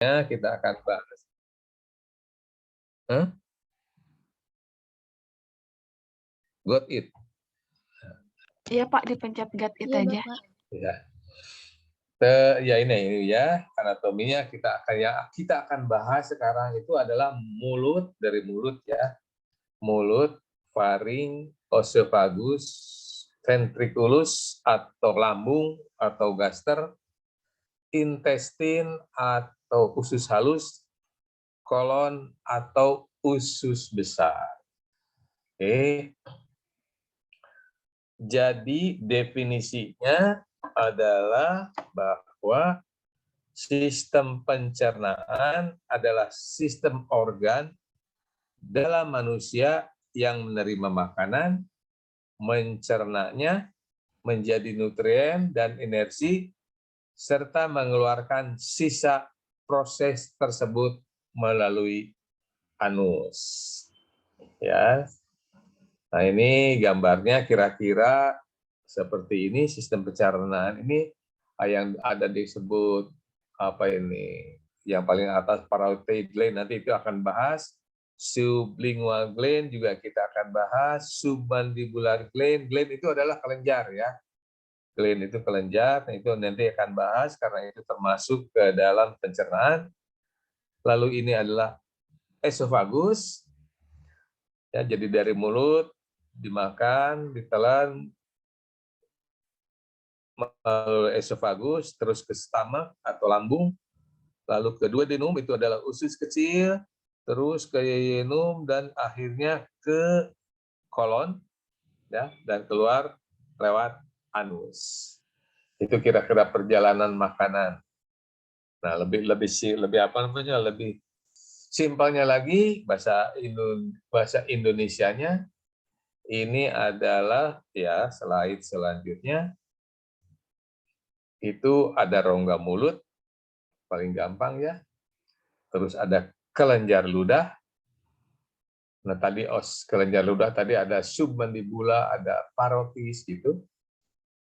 kita akan bahas. Huh? Got it. Iya Pak, dipencet got it Iya, aja. Bapak. Ya. Ya ini ya anatominya kita akan bahas sekarang itu adalah mulut, dari mulut ya. Mulut, faring, oesophagus, ventriculus atau lambung atau gaster, intestin atau usus halus, kolon atau usus besar. Oke. Jadi definisinya adalah bahwa sistem pencernaan adalah sistem organ dalam manusia yang menerima makanan, mencernanya menjadi nutrien dan energi, serta mengeluarkan sisa proses tersebut melalui anus. Ya. Nah, ini gambarnya kira-kira seperti ini. Sistem pencernaan ini yang ada disebut apa ini, yang paling atas parotid gland, nanti itu akan bahas. Sublingual gland juga kita akan bahas. Submandibular gland, gland itu adalah kelenjar ya. Gland itu kelenjar, itu nanti akan bahas karena itu termasuk ke dalam pencernaan. Lalu ini adalah esophagus, ya, jadi dari mulut dimakan, ditelan melalui esophagus, terus ke stomach atau lambung, lalu ke duodenum itu adalah usus kecil, terus ke yeyunum dan akhirnya ke kolon, ya, dan keluar lewat anus. Itu kira-kira perjalanan makanan. Nah, lebih apa namanya? Lebih simpelnya lagi bahasa Indonesianya ini adalah ya slide selanjutnya itu ada rongga mulut paling gampang ya. Terus ada kelenjar ludah. Nah, tadi kelenjar ludah tadi ada submandibula, ada parotis gitu.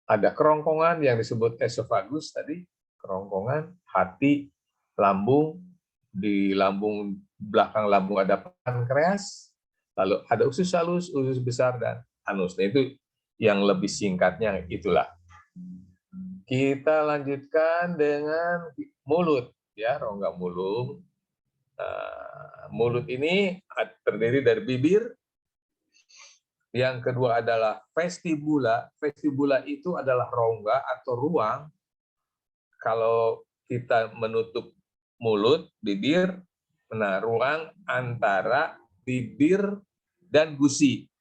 Ada kerongkongan yang disebut esophagus tadi, kerongkongan, hati, lambung, di lambung belakang lambung ada pankreas, lalu ada usus halus, usus besar dan anus. Nah, itu yang lebih singkatnya itulah. Kita lanjutkan dengan mulut ya, rongga mulut. Mulut ini terdiri dari bibir. Yang kedua adalah vestibula. Vestibula itu adalah rongga atau ruang. Kalau kita menutup mulut, bibir, nah ruang antara bibir dan gusi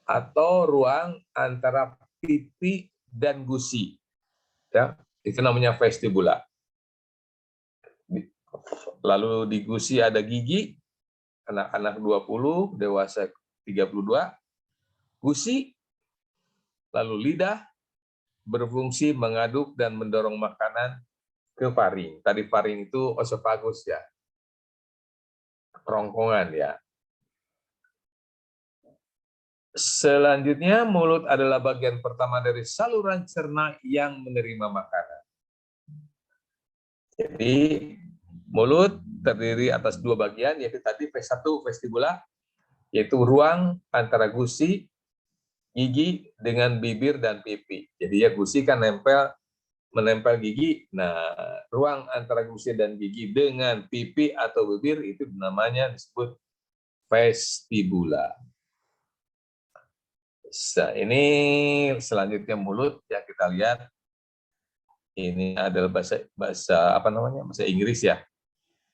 atau ruang antara pipi dan gusi. Ya, itu namanya vestibula. Lalu di gusi ada gigi, anak-anak 20, dewasa 32. Gusi, lalu lidah, berfungsi mengaduk dan mendorong makanan ke faring. Tadi faring itu oesophagus ya, kerongkongan ya. Selanjutnya, mulut adalah bagian pertama dari saluran cerna yang menerima makanan. Jadi, mulut terdiri atas dua bagian, yaitu tadi V1 vestibula, yaitu ruang antara gusi, gigi dengan bibir dan pipi. Jadi ya gusi kan menempel gigi. Nah, ruang antara gusi dan gigi dengan pipi atau bibir itu namanya disebut vestibula. Nah, ini selanjutnya mulut ya, kita lihat. Ini adalah bahasa Inggris ya.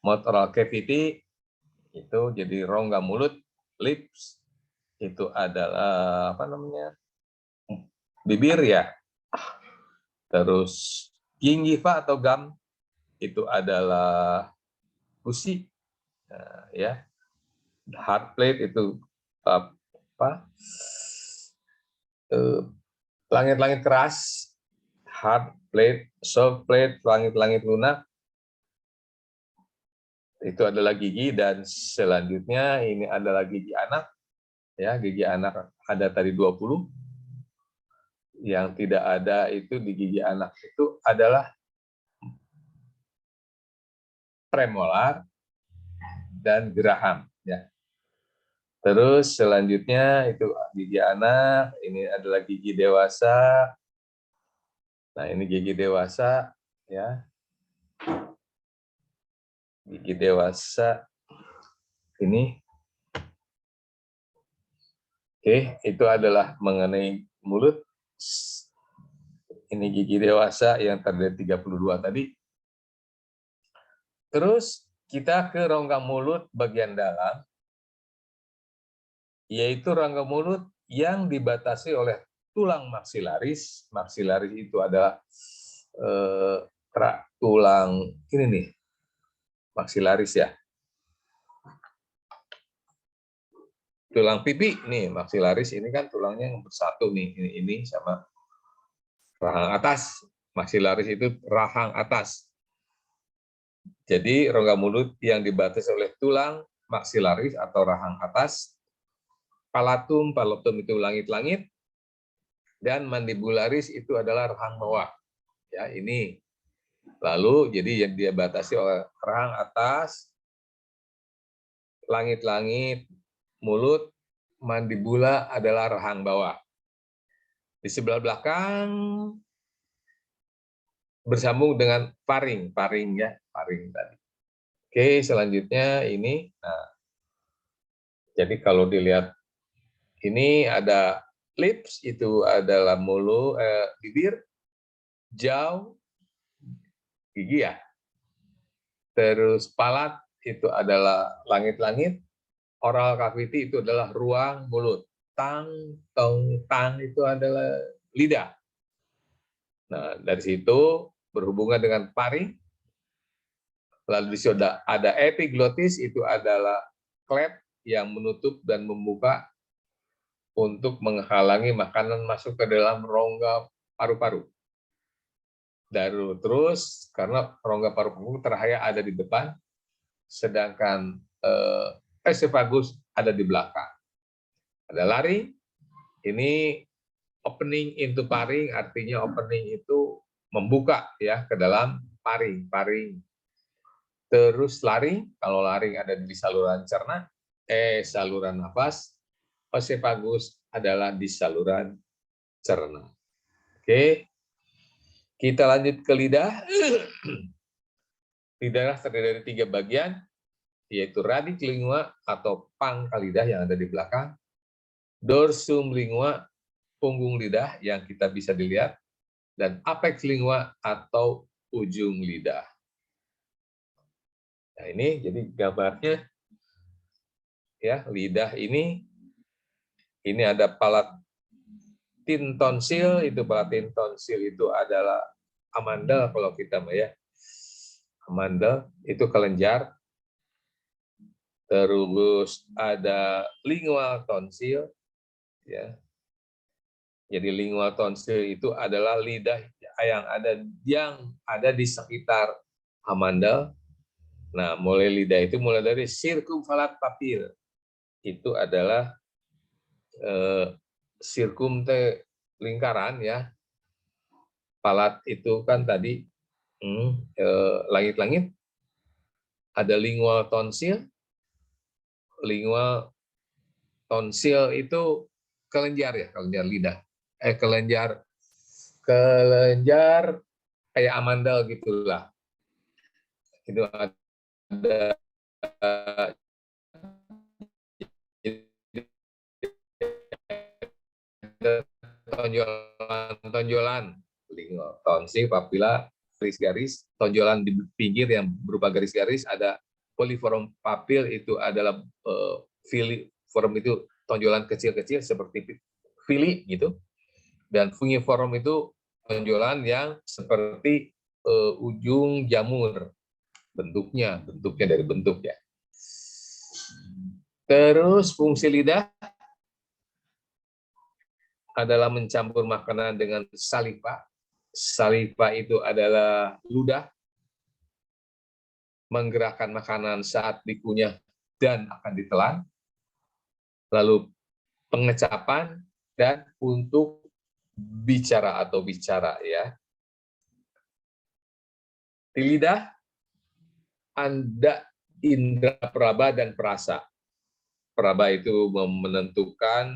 Mouth oral cavity itu jadi rongga mulut, lips itu adalah bibir ya. Terus gingiva atau gum itu adalah gusi, ya. Hard plate itu langit-langit keras, hard plate, soft plate, langit-langit lunak. Itu adalah gigi, dan selanjutnya ini adalah gigi anak. Ya, gigi anak ada tadi 20. Yang tidak ada itu di gigi anak itu adalah premolar, dan geraham. Ya. Terus selanjutnya itu gigi anak, ini adalah gigi dewasa. Nah, ini gigi dewasa, ya. Gigi dewasa ini. Oke, itu adalah mengenai mulut. Ini gigi dewasa yang terdiri 32 tadi. Terus kita ke rongga mulut bagian dalam, yaitu rongga mulut yang dibatasi oleh tulang maksilaris. Maksilaris itu adalah tulang ini nih, maksilaris ya. Tulang pipi nih, maksilaris ini kan tulangnya yang bersatu nih, ini sama rahang atas. Maksilaris itu rahang atas. Jadi rongga mulut yang dibatasi oleh tulang maksilaris atau rahang atas, palatum itu langit-langit, dan mandibularis itu adalah rahang bawah. Ya, ini. Lalu jadi yang dia batasi oleh rahang atas, langit-langit, mulut, mandibula adalah rahang bawah. Di sebelah belakang bersambung dengan paring ya, paring tadi. Oke, selanjutnya ini. Nah, jadi kalau dilihat ini ada lips, itu adalah mulut, bibir, jaw, gigi ya. Terus palat itu adalah langit-langit, oral cavity itu adalah ruang mulut, tang itu adalah lidah. Nah, dari situ berhubungan dengan paring, lalu di situ ada epiglottis, itu adalah klep yang menutup dan membuka untuk menghalangi makanan masuk ke dalam rongga paru-paru. Terus karena rongga paru-paru terakhir ada di depan, sedangkan esophagus ada di belakang. Ada laring, ini opening into paring, artinya opening itu membuka ya ke dalam paring. Terus laring, kalau laring ada di saluran cerna, saluran nafas, esophagus adalah di saluran cerna. Oke. Kita lanjut ke lidah. Lidah terdiri dari 3 bagian, yaitu radik lingua atau pangkal lidah yang ada di belakang, dorsum lingua, punggung lidah yang kita bisa dilihat, dan apex lingua atau ujung lidah. Nah, ini jadi gambarnya ya, lidah ini ada palatin tonsil, palatin tonsil itu adalah amandel kalau kita ya. Amandel itu kelenjar. Terus ada lingual tonsil ya. Jadi lingual tonsil itu adalah lidah yang ada di sekitar amandel. Nah, lidah itu mulai dari circumvalat papil. Itu adalah sirkum lingkaran ya. Palat itu kan tadi langit-langit. Ada lingual tonsil. Lingual tonsil itu kelenjar ya, kelenjar lidah. Kelenjar kayak amandel gitulah. Itu ada tonjolan, tonsil, papila, garis-garis, tonjolan di pinggir yang berupa garis-garis, ada poliform papil, itu adalah filiform, itu tonjolan kecil-kecil seperti fili gitu, dan fungiform itu tonjolan yang seperti ujung jamur, bentuknya dari bentuk ya. Terus fungsi lidah adalah mencampur makanan dengan saliva. Saliva itu adalah ludah, menggerakkan makanan saat dikunyah dan akan ditelan. Lalu pengecapan dan untuk bicara ya. Di lidah Anda indera peraba dan perasa. Peraba itu menentukan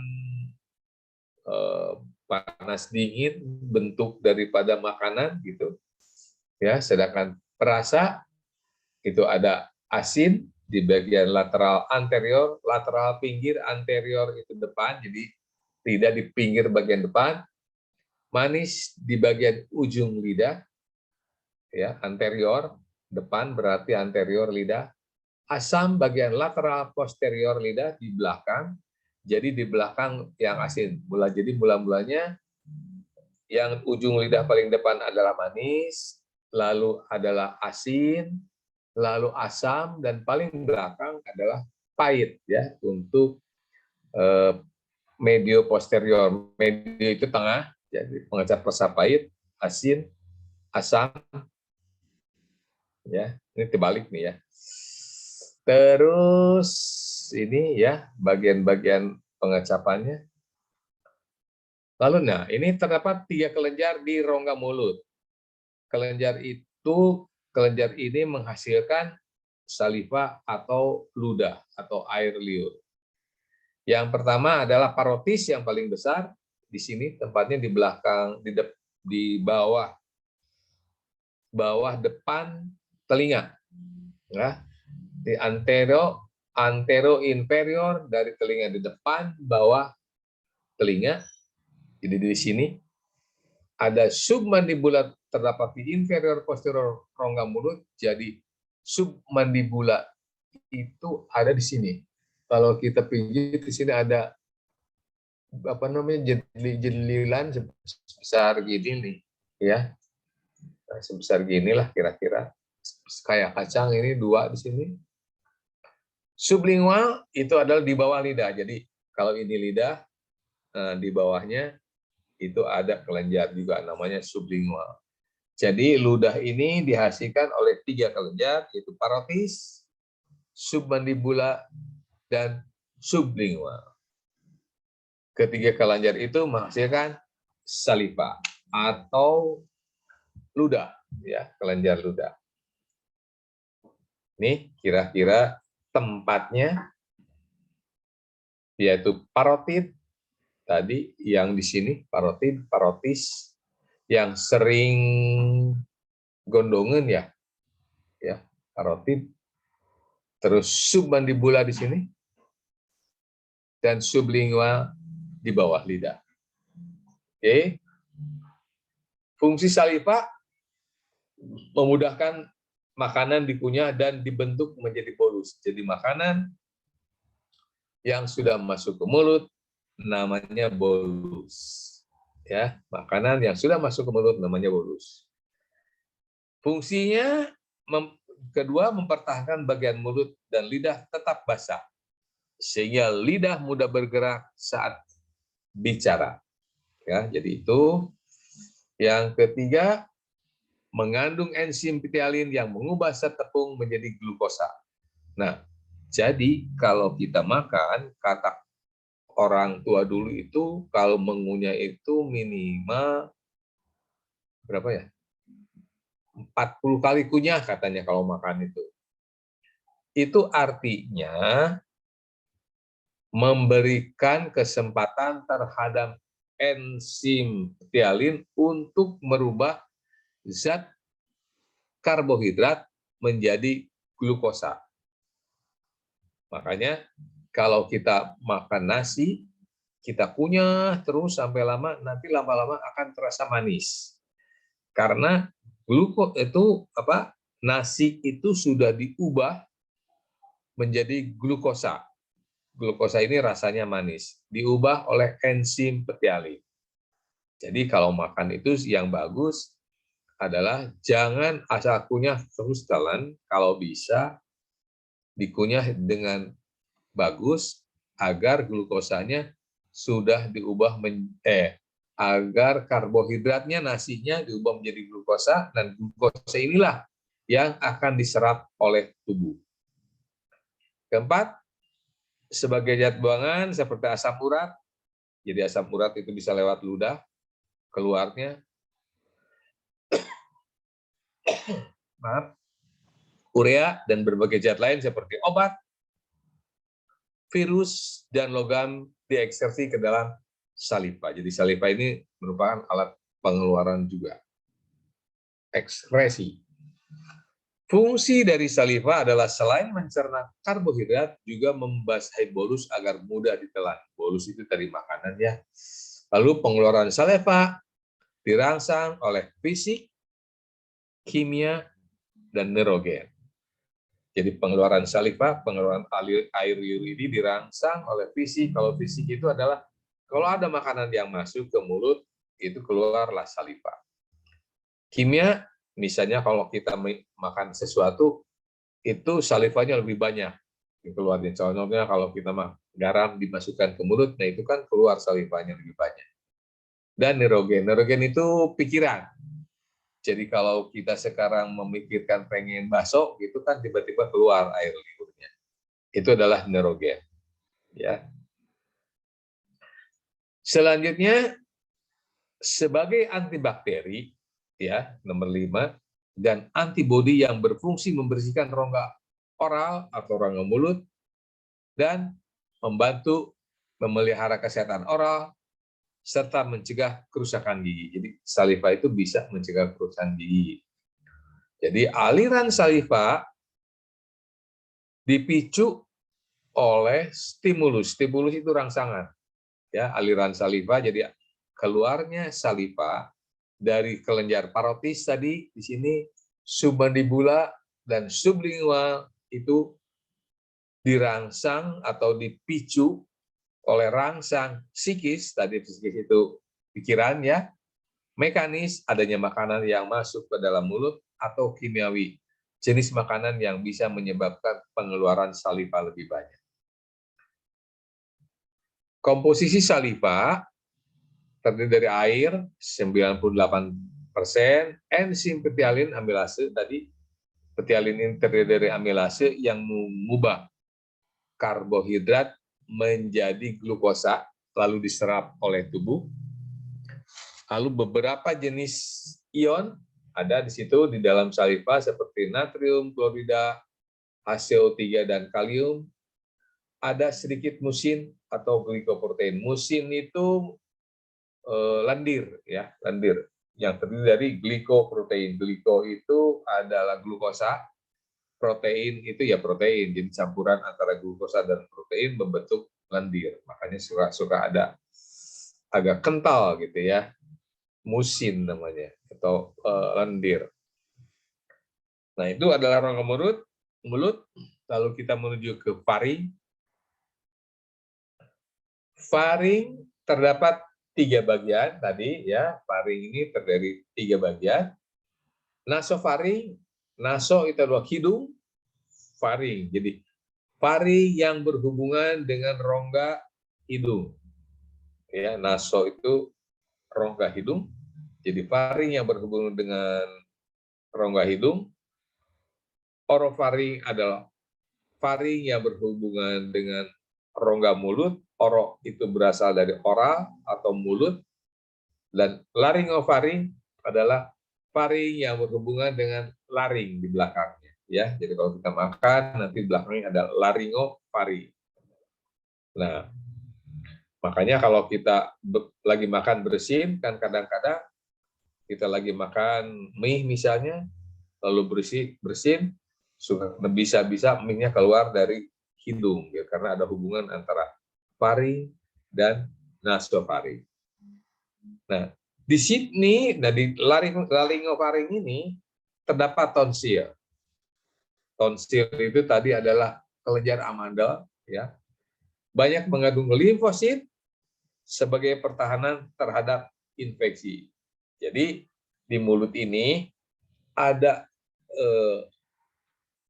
panas dingin, bentuk daripada makanan gitu. Ya, sedangkan perasa itu ada asin di bagian lateral anterior, lateral pinggir, anterior itu depan, jadi tidak di pinggir bagian depan, manis di bagian ujung lidah, ya anterior, depan berarti anterior lidah, asam bagian lateral posterior lidah di belakang, jadi di belakang yang asin. Jadi mula-mulanya yang ujung lidah paling depan adalah manis, lalu adalah asin, lalu asam, dan paling belakang adalah pahit ya untuk medio posterior. Medio itu tengah, jadi pengecap rasa pahit, asin, asam, ya ini terbalik nih ya. Terus ini ya bagian-bagian pengecapannya. Lalu nah ini terdapat 3 kelenjar di rongga mulut. Kelenjar ini menghasilkan saliva atau ludah atau air liur. Yang pertama adalah parotis yang paling besar di sini, tempatnya di belakang, di bawah depan telinga, ya, di antero inferior dari telinga di depan bawah telinga. Jadi di sini ada submandibula terdapat di inferior posterior rongga mulut, jadi submandibula itu ada di sini. Kalau kita pijit di sini ada apa namanya jelilan sebesar gini nih, ya. Nah, sebesar ginilah kira-kira. Kayak kacang ini 2 di sini. Sublingual itu adalah di bawah lidah. Jadi kalau ini lidah, di bawahnya itu ada kelenjar juga namanya sublingual. Jadi ludah ini dihasilkan oleh 3 kelenjar, yaitu parotis, submandibula, dan sublingual. Ketiga kelenjar itu menghasilkan saliva atau ludah, ya, kelenjar ludah. Ini kira-kira tempatnya, yaitu parotid tadi yang di sini, parotid, parotis, yang sering gondongan ya, parotid. Terus submandibula di sini dan sublingual di bawah lidah. Oke. Fungsi saliva memudahkan makanan dikunyah dan dibentuk menjadi bolus. Jadi makanan yang sudah masuk ke mulut namanya bolus. Ya, makanan yang sudah masuk ke mulut namanya bolus. Fungsinya kedua, mempertahankan bagian mulut dan lidah tetap basah sehingga lidah mudah bergerak saat bicara. Ya, jadi itu. Yang ketiga, mengandung enzim pitialin yang mengubah zat tepung menjadi glukosa. Nah, jadi kalau kita makan, kata orang tua dulu itu kalau mengunyah itu minimal berapa ya? 40 kali kunyah katanya kalau makan itu. Itu artinya memberikan kesempatan terhadap enzim pitialin untuk merubah zat karbohidrat menjadi glukosa. Makanya kalau kita makan nasi, kita kunyah terus sampai lama, nanti lama-lama akan terasa manis. Karena nasi itu sudah diubah menjadi glukosa. Glukosa ini rasanya manis, diubah oleh enzim pitialin. Jadi kalau makan itu yang bagus adalah jangan asal kunyah terus telan, kalau bisa dikunyah dengan bagus agar glukosanya sudah diubah agar karbohidratnya nasinya diubah menjadi glukosa, dan glukosa inilah yang akan diserap oleh tubuh. Keempat, sebagai zat buangan seperti asam urat. Jadi asam urat itu bisa lewat ludah keluarnya. Maaf. urea, dan berbagai zat lain seperti obat, virus, dan logam dieksersi ke dalam saliva. Jadi saliva ini merupakan alat pengeluaran juga. Ekskresi. Fungsi dari saliva adalah selain mencerna karbohidrat, juga membasahi bolus agar mudah ditelan. Bolus itu dari makanan ya. Lalu pengeluaran saliva dirangsang oleh fisik, kimia, dan neurogen. Jadi pengeluaran saliva, pengeluaran air liur ini dirangsang oleh fisik. Kalau fisik itu adalah kalau ada makanan yang masuk ke mulut, itu keluarlah saliva. Kimia, misalnya kalau kita makan sesuatu, itu salivanya lebih banyak keluarnya. Contohnya kalau kita garam dimasukkan ke mulut, nah itu kan keluar salivanya lebih banyak. Dan neurogen itu pikiran. Jadi kalau kita sekarang memikirkan pengen bakso, itu kan tiba-tiba keluar air liurnya. Itu adalah neurogen. Ya. Selanjutnya, sebagai antibakteri, ya nomor 5, dan antibodi yang berfungsi membersihkan rongga oral atau rongga mulut, dan membantu memelihara kesehatan oral, serta mencegah kerusakan gigi. Jadi saliva itu bisa mencegah kerusakan gigi. Jadi aliran saliva dipicu oleh stimulus. Stimulus itu rangsangan. Ya, aliran saliva, jadi keluarnya saliva dari kelenjar parotis tadi di sini, submandibula dan sublingual itu dirangsang atau dipicu oleh rangsang psikis, tadi psikis itu pikiran ya, mekanis adanya makanan yang masuk ke dalam mulut, atau kimiawi, jenis makanan yang bisa menyebabkan pengeluaran saliva lebih banyak. Komposisi saliva terdiri dari air 98%, enzim petialin amilase tadi. Petialin ini terdiri dari amilase yang mengubah karbohidrat menjadi glukosa lalu diserap oleh tubuh. Lalu beberapa jenis ion ada di situ di dalam saliva seperti natrium, klorida, HCO3 dan kalium. Ada sedikit musin atau glikoprotein. Musin itu lendir ya, lendir yang terdiri dari glikoprotein. Gliko itu adalah glukosa, protein itu ya protein. Jadi campuran antara glukosa dan protein membentuk lendir. Makanya suka ada agak kental gitu ya. Musin namanya atau lendir. Nah, itu adalah rongga mulut. Lalu kita menuju ke faring. Faring terdapat 3 bagian tadi ya. Faring ini terdiri 3 bagian. Nasofaring, naso itu adalah hidung, faring. Jadi faring yang berhubungan dengan rongga hidung. Ya, naso itu rongga hidung. Jadi faring yang berhubungan dengan rongga hidung. Orofaring adalah faring yang berhubungan dengan rongga mulut. Oro itu berasal dari oral atau mulut. Dan laringofaring adalah faring yang berhubungan dengan laring di belakangnya. Ya, jadi kalau kita makan, nanti belakangnya ada laringofaring. Nah, makanya kalau kita lagi makan bersin, kan kadang-kadang kita lagi makan mie misalnya, lalu bersin, bisa-bisa mie-nya keluar dari hidung, ya, karena ada hubungan antara faring dan nasofaring. Nah, di sini, di laringofaring ini terdapat tonsil. Tonsil itu tadi adalah kelenjar amandel, ya, banyak mengandung limfosit sebagai pertahanan terhadap infeksi. Jadi di mulut ini ada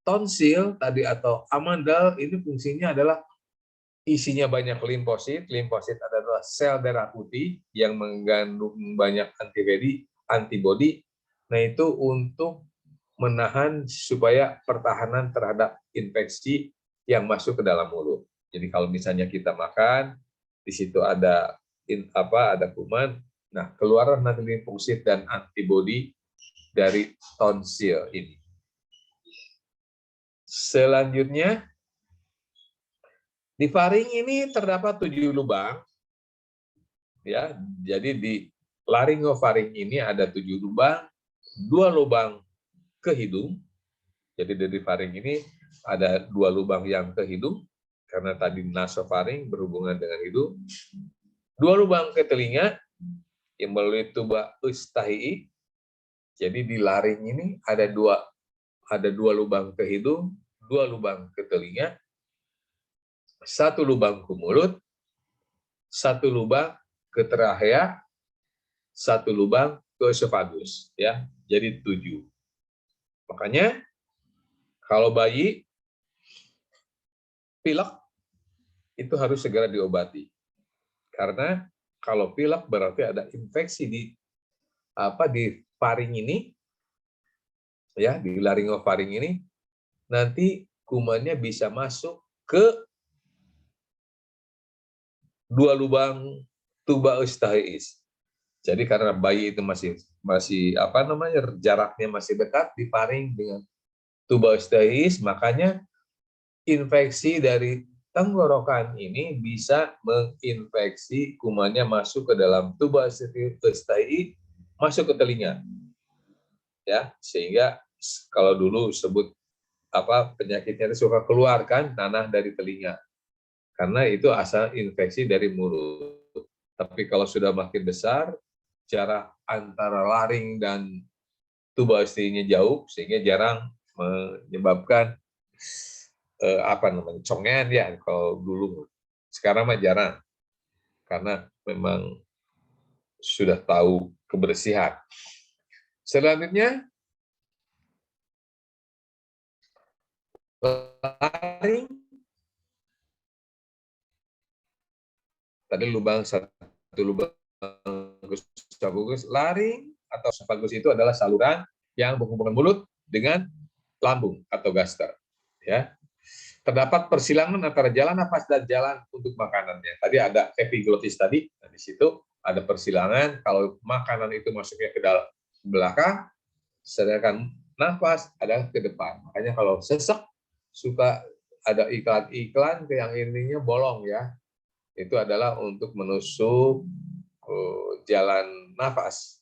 tonsil tadi atau amandel, ini fungsinya adalah isinya banyak limfosit. Limfosit adalah sel darah putih yang mengandung banyak antibodi. Nah, itu untuk menahan supaya pertahanan terhadap infeksi yang masuk ke dalam mulut. Jadi kalau misalnya kita makan, di situ ada kuman, nah keluar nanti limfosit dan antibodi dari tonsil ini. Selanjutnya, di faring ini terdapat 7 lubang. Ya, jadi di laringofaring ini ada 7 lubang, 2 lubang ke hidung. Jadi dari faring ini ada 2 lubang yang ke hidung, karena tadi nasofaring berhubungan dengan hidung. 2 lubang ke telinga yang melalui tuba eustahi'i. Jadi di laring ini ada dua lubang ke hidung, 2 lubang ke telinga, 1 lubang ke mulut, 1 lubang ke trachea, 1 lubang ke esofagus, ya. Jadi 7. Makanya kalau bayi pilek itu harus segera diobati. Karena kalau pilek berarti ada infeksi di faring ini, ya, di laringofaring ini, nanti kumannya bisa masuk ke 2 lubang tuba eustahiis. Jadi karena bayi itu masih jaraknya masih dekat di faring dengan tuba eustahiis, makanya infeksi dari tenggorokan ini bisa menginfeksi kumannya masuk ke dalam tuba eustahiis, masuk ke telinga. Ya, sehingga kalau dulu sebut penyakitnya itu suka keluar kan nanah dari telinga. Karena itu asal infeksi dari mulut. Tapi kalau sudah makin besar, jarak antara laring dan tuba eustahiisnya jauh sehingga jarang menyebabkan congen ya kalau dulu. Sekarang mah jarang karena memang sudah tahu kebersihan. Selanjutnya laring. Tadi satu lubang esophagus. Laring atau esophagus itu adalah saluran yang berhubungan mulut dengan lambung atau gaster. Ya. Terdapat persilangan antara jalan nafas dan jalan untuk makanannya. Tadi ada epiglottis tadi, nah di situ ada persilangan kalau makanan itu masuknya ke dalam belakang, sedangkan nafas ada ke depan. Makanya kalau sesek suka ada iklan-iklan yang ininya bolong ya. Itu adalah untuk menusuk jalan nafas.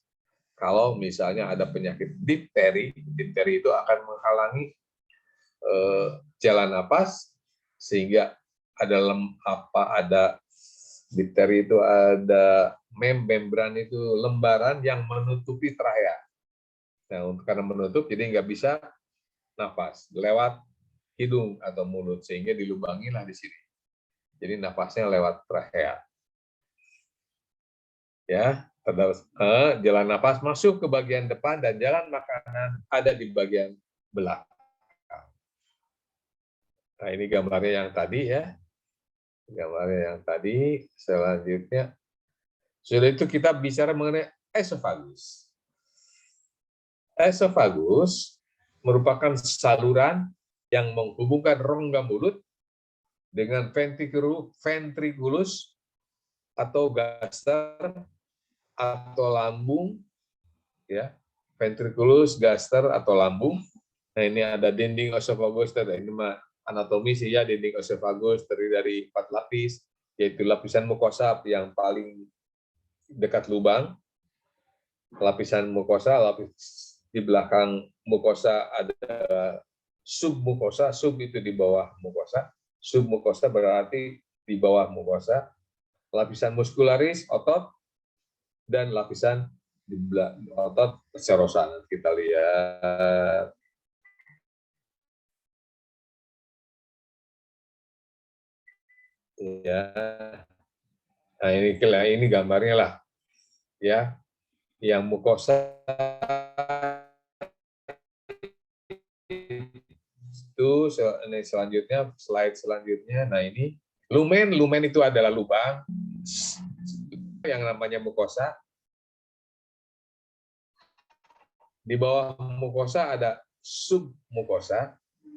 Kalau misalnya ada penyakit difteri itu akan menghalangi jalan nafas sehingga ada difteri itu ada membran itu lembaran yang menutupi trachea. Nah, karena menutup jadi nggak bisa nafas lewat hidung atau mulut sehingga dilubangilah di sini. Jadi nafasnya lewat trachea. Ya, jalan nafas masuk ke bagian depan dan jalan makanan ada di bagian belakang. Nah, ini gambarnya yang tadi ya. Gambarnya yang tadi. Selanjutnya, sudah itu kita bicara mengenai esofagus. Esofagus merupakan saluran yang menghubungkan rongga mulut dengan ventriculus atau gaster atau lambung, ya, ventriculus, gaster atau lambung. Nah, ini ada dinding esofagus. Ini mah anatomi sih ya, dinding esofagus terdiri dari 4 lapis, yaitu lapisan mukosa yang paling dekat lubang, lapisan mukosa, lapis di belakang mukosa ada submukosa, sub itu di bawah mukosa, submukosa berarti di bawah mukosa, lapisan muskularis otot, dan lapisan di belakang otot serosa. Kita lihat. Ya. Nah, ini gambarnya lah. Ya. Yang mukosa itu selanjutnya, slide selanjutnya. Nah, ini lumen itu adalah lubang yang namanya mukosa. Di bawah mukosa ada submukosa,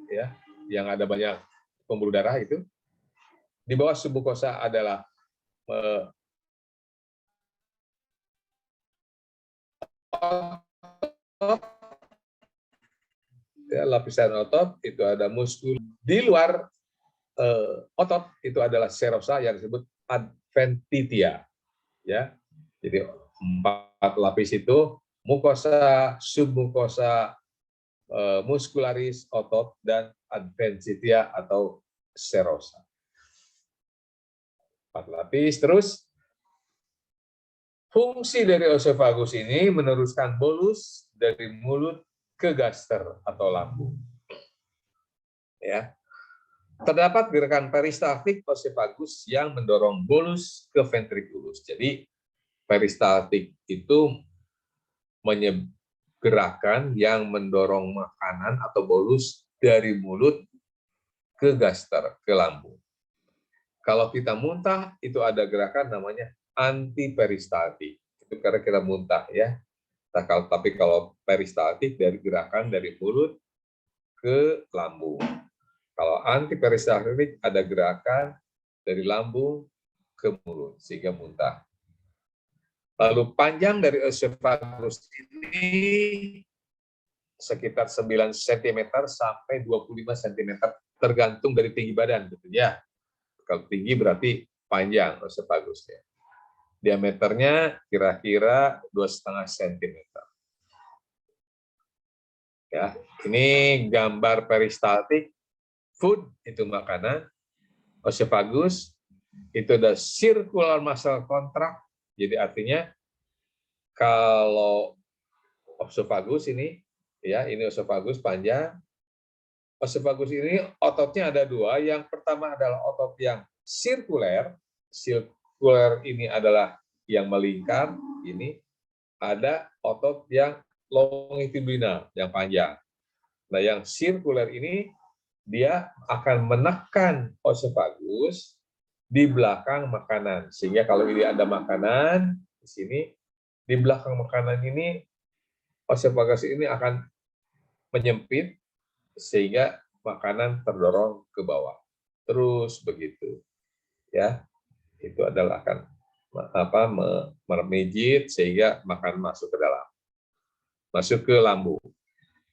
ya, yang ada banyak pembuluh darah itu. Di bawah submukosa adalah Ya, lapisan otot itu ada muskul. Di luar otot itu adalah serosa yang disebut adventitia. Ya, jadi 4 lapis itu mukosa, submukosa, muskularis otot, dan adventitia atau serosa. 4 lapis. Terus fungsi dari oesophagus ini meneruskan bolus dari mulut ke gaster atau lambung. Ya. Terdapat gerakan peristaltik oesophagus yang mendorong bolus ke ventriculus. Jadi peristaltik itu gerakan yang mendorong makanan atau bolus dari mulut ke gaster, ke lambung. Kalau kita muntah, itu ada gerakan namanya antiperistaltik. Itu karena kita muntah ya. Nah, tapi kalau peristaltik dari gerakan dari mulut ke lambung. Kalau antiperistaltik ada gerakan dari lambung ke mulut sehingga muntah. Lalu panjang dari oesophagus ini sekitar 9 cm sampai 25 cm tergantung dari tinggi badan, gitu ya. Kalau tinggi berarti panjang oesophagus-nya. Diameternya kira-kira 2,5 cm. Ya, ini gambar peristaltik. Food itu makanan, oesophagus itu ada circular muscle contract. Jadi artinya kalau oesophagus ini, ya ini oesophagus panjang. Oesophagus ini ototnya ada 2. Yang pertama adalah otot yang sirkuler. Sirkuler ini adalah yang melingkar. Ini ada otot yang longitudinal, yang panjang. Nah, yang sirkuler ini dia akan menekan oesophagus di belakang makanan. Sehingga kalau ini ada makanan di sini, di belakang makanan ini oesophagus ini akan menyempit sehingga makanan terdorong ke bawah. Terus begitu. Ya. Itu adalah akan meremijit sehingga makanan masuk ke dalam. Masuk ke lambung.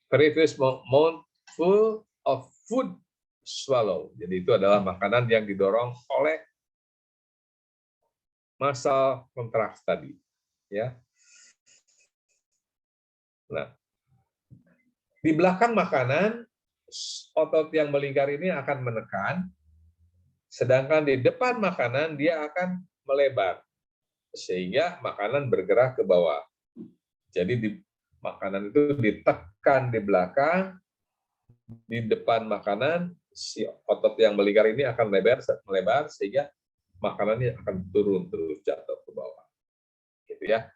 Previous mouthful of food swallow. Jadi itu adalah makanan yang didorong oleh muscle contract tadi. Ya. Nah, di belakang makanan, otot yang melingkar ini akan menekan, sedangkan di depan makanan dia akan melebar, sehingga makanan bergerak ke bawah. Jadi makanan itu ditekan di belakang, di depan makanan, si otot yang melingkar ini akan melebar sehingga makanannya akan turun terus jatuh ke bawah. Gitu ya.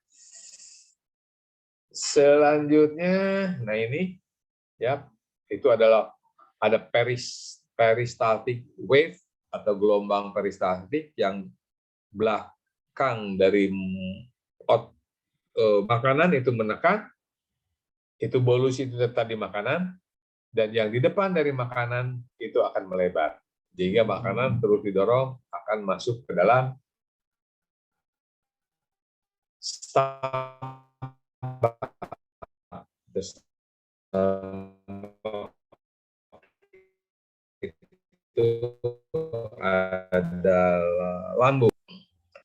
Selanjutnya, nah ini ya, itu adalah ada peristaltik wave atau gelombang peristaltik yang belakang dari makanan itu menekan, itu bolus itu tetap di makanan, dan yang di depan dari makanan itu akan melebar. Sehingga makanan terus didorong akan masuk ke dalam itu adalah lambung,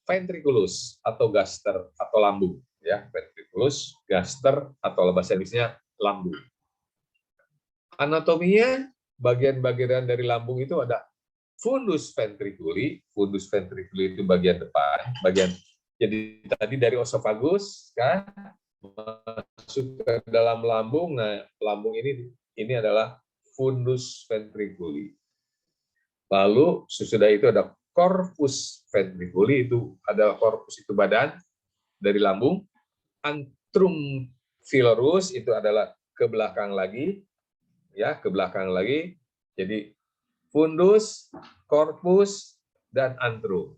ventriculus atau gaster atau lambung, ya ventriculus, gaster atau bahasa Inggrisnya lambung. Anatominya bagian-bagian dari lambung itu ada fundus ventriculi. Fundus ventriculi itu bagian depan, jadi tadi dari oesophagus kan masuk ke dalam lambung. Nah, lambung ini adalah fundus ventriculi. Lalu sesudah itu ada corpus ventriculi, itu adalah corpus itu badan dari lambung. Antrum filorus itu adalah ke belakang lagi, ya ke belakang lagi. Jadi fundus, corpus, dan antrum.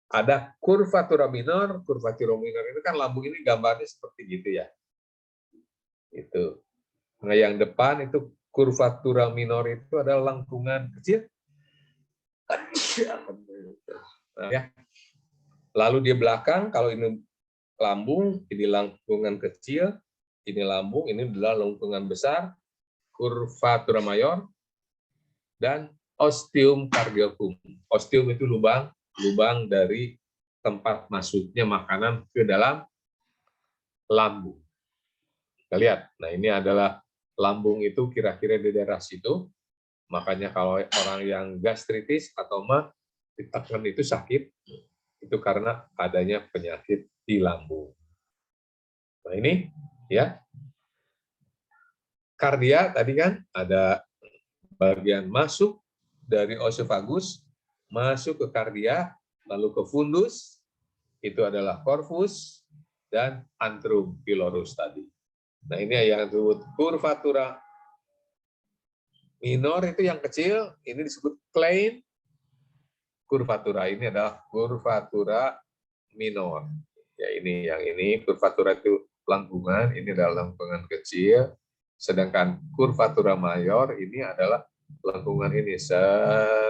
Ada curvatura minor. Curvatura minor itu kan lambung ini gambarnya seperti gitu ya. Itu. Nah, yang depan itu curvatura minor itu adalah lengkungan kecil. Nah, ya. Lalu di belakang, kalau ini lambung, ini lengkungan kecil, ini lambung, ini adalah lengkungan besar. curvatura mayor, dan ostium cardiacum. Ostium itu lubang dari tempat masuknya makanan ke dalam lambung. Kita lihat, nah ini adalah lambung itu kira-kira di daerah situ. Makanya kalau orang yang gastritis atau mah ditekan itu sakit, itu karena adanya penyakit di lambung. Nah ini ya, kardia tadi kan ada bagian masuk dari oesophagus, masuk ke kardia, lalu ke fundus, itu adalah corpus, dan antrum pylorus tadi. Nah ini yang disebut curvatura minor, itu yang kecil, ini disebut plain curvatura. Ini adalah curvatura minor. Ya ini curvatura itu lengkungan, ini adalah lengkungan kecil, sedangkan curvatura mayor ini adalah lengkungan ini.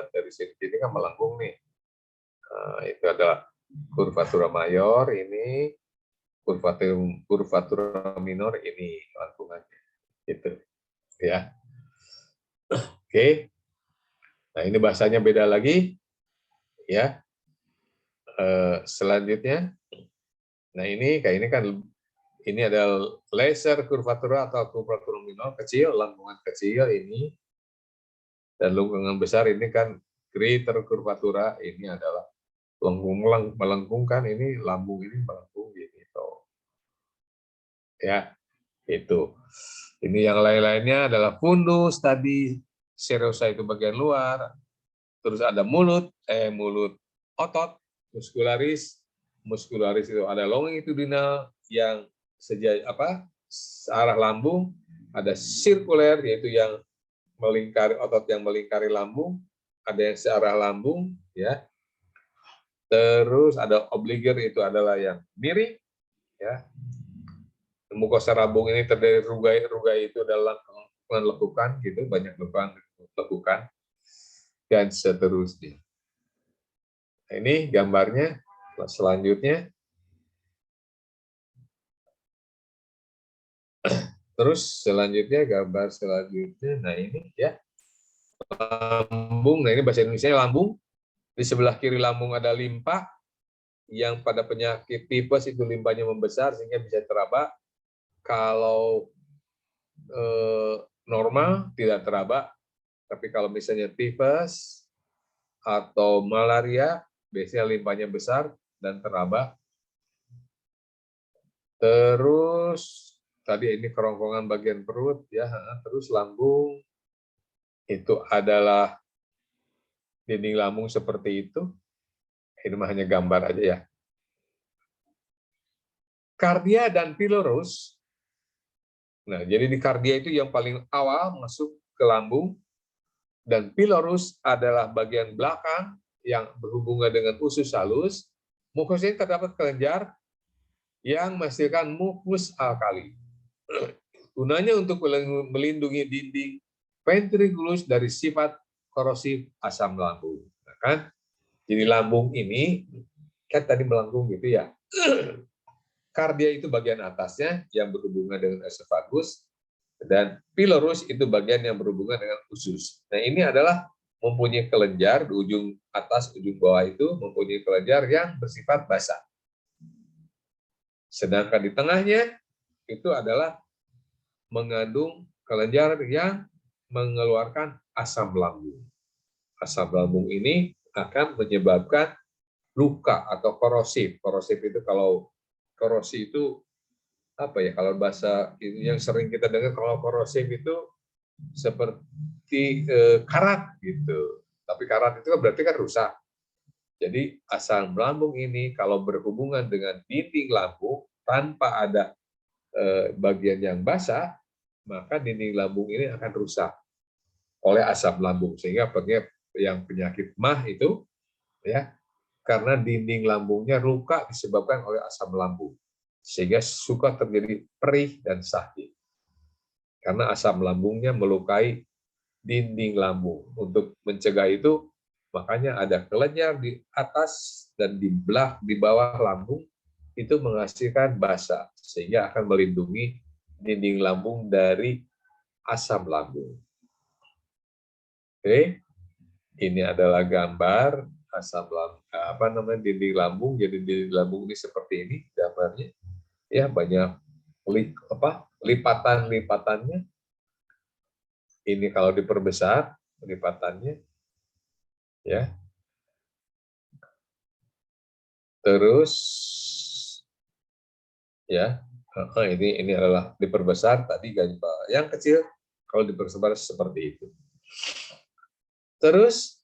Dari sini kan melengkung nih. Nah, itu adalah curvatura mayor, ini curvatura minor, ini lengkungannya. Gitu. Ya. Oke. Nah, ini bahasanya beda lagi. Ya. Selanjutnya, nah ini kayak ini kan, ini adalah laser curvatura atau curvatura minor kecil, lengkungan kecil ini, dan lengkungan besar ini kan greater curvatura, ini adalah melengkungkan, ini lambung ini melengkung gitu. Ya, itu. Ini yang lain-lainnya adalah fundus tadi, serosa itu bagian luar, terus ada mulut otot, muskularis itu ada longitudinal yang searah lambung, ada sirkuler yaitu yang melingkari otot yang melingkari lambung, ada yang searah lambung ya. Terus ada obliger, itu adalah yang miring ya. Mukosa lambung ini terdiri rugai itu adalah lekukan gitu, banyak lekukan dan seterusnya. Nah, ini gambarnya selanjutnya. Terus selanjutnya gambar selanjutnya. Nah ini ya lambung. Nah ini bahasa Indonesia lambung. Di sebelah kiri lambung ada limpa yang pada penyakit tipes itu limpanya membesar sehingga bisa teraba. Kalau normal tidak teraba, tapi kalau misalnya tipes atau malaria biasanya limpanya besar dan teraba. Terus tadi ini kerongkongan bagian perut ya, terus lambung itu adalah dinding lambung seperti itu. Ini mah hanya gambar aja ya. Kardia dan pylorus. Nah, jadi di kardia itu yang paling awal masuk ke lambung, dan pylorus adalah bagian belakang yang berhubungan dengan usus halus. Mukus ini terdapat kelenjar yang menghasilkan mukus alkali. Gunanya untuk melindungi dinding ventriculus dari sifat korosif asam lambung. Nah, kan? Jadi lambung ini kan tadi melengkung gitu ya. Kardia itu bagian atasnya yang berhubungan dengan esophagus, dan pylorus itu bagian yang berhubungan dengan usus. Nah ini adalah mempunyai kelenjar di ujung atas, ujung bawah itu mempunyai kelenjar yang bersifat basah. Sedangkan di tengahnya itu adalah mengandung kelenjar yang mengeluarkan asam lambung. Asam lambung ini akan menyebabkan luka atau korosif. Korosif itu kalau korosi itu apa ya, kalau bahasa ini yang sering kita dengar, kalau korosif itu seperti karat gitu. Tapi karat itu berarti kan rusak. Jadi asam lambung ini kalau berhubungan dengan dinding lambung tanpa ada bagian yang basah, maka dinding lambung ini akan rusak oleh asam lambung, sehingga yang penyakit MAH itu ya karena dinding lambungnya luka disebabkan oleh asam lambung, sehingga suka terjadi perih dan sakit karena asam lambungnya melukai dinding lambung. Untuk mencegah itu makanya ada kelenjar di atas dan di bawah lambung itu menghasilkan basa, sehingga akan melindungi dinding lambung dari asam lambung. Oke, ini adalah gambar asam lambung, dinding lambung. Jadi dinding lambung ini seperti ini gambarnya. Ya, banyak lipatan-lipatannya. Ini kalau diperbesar lipatannya, ya. Terus, ya, ini adalah diperbesar tadi gambar yang kecil. Kalau diperbesar seperti itu. Terus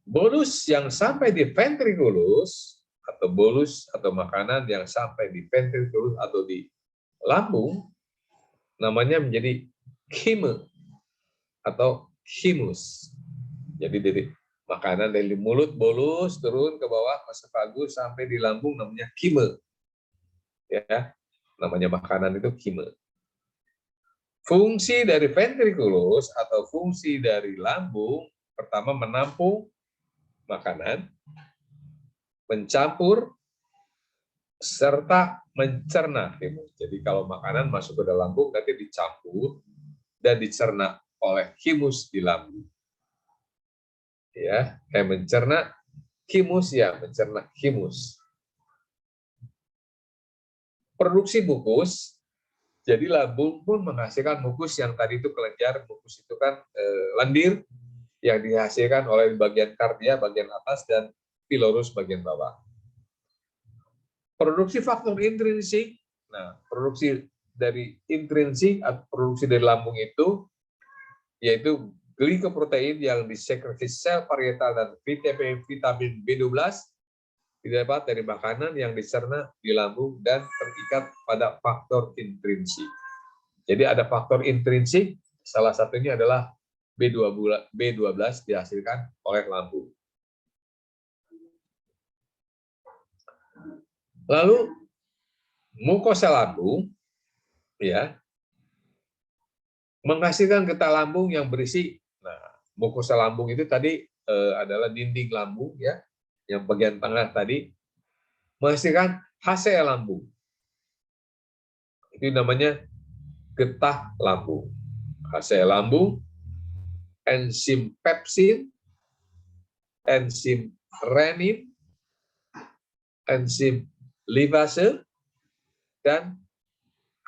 bolus yang sampai di ventriculus atau bolus atau makanan yang sampai di ventriculus atau di lambung namanya menjadi chyme atau chymus. Jadi dari makanan dari mulut bolus turun ke bawah ke esofagus sampai di lambung namanya chyme. Ya, namanya makanan itu chyme. Fungsi dari ventriculus atau fungsi dari lambung pertama menampung makanan, mencampur, serta mencerna. Jadi kalau makanan masuk ke dalam lambung nanti dicampur dan dicerna oleh chymus di lambung. Ya, mencerna chymus, ya, mencerna chymus. Produksi mukus, jadi lambung pun menghasilkan mukus yang tadi itu kelenjar, mukus itu kan lendir yang dihasilkan oleh bagian kardia bagian atas dan pilorus bagian bawah. Produksi faktor intrinsik, nah produksi dari intrinsik atau produksi dari lambung itu yaitu glikoprotein yang disekresi sel parietal dan vitamin B12 didapat dari makanan yang dicerna di lambung dan terikat pada faktor intrinsik. Jadi ada faktor intrinsik, salah satunya adalah B12 dihasilkan oleh lambung. Lalu mukosa lambung, ya, menghasilkan getah lambung yang berisi. Nah, mukosa lambung itu tadi adalah dinding lambung, ya, yang bagian tengah tadi menghasilkan HCl lambung. Itu namanya getah lambung. HCl lambung, enzim pepsin, enzim renin, enzim lipase, dan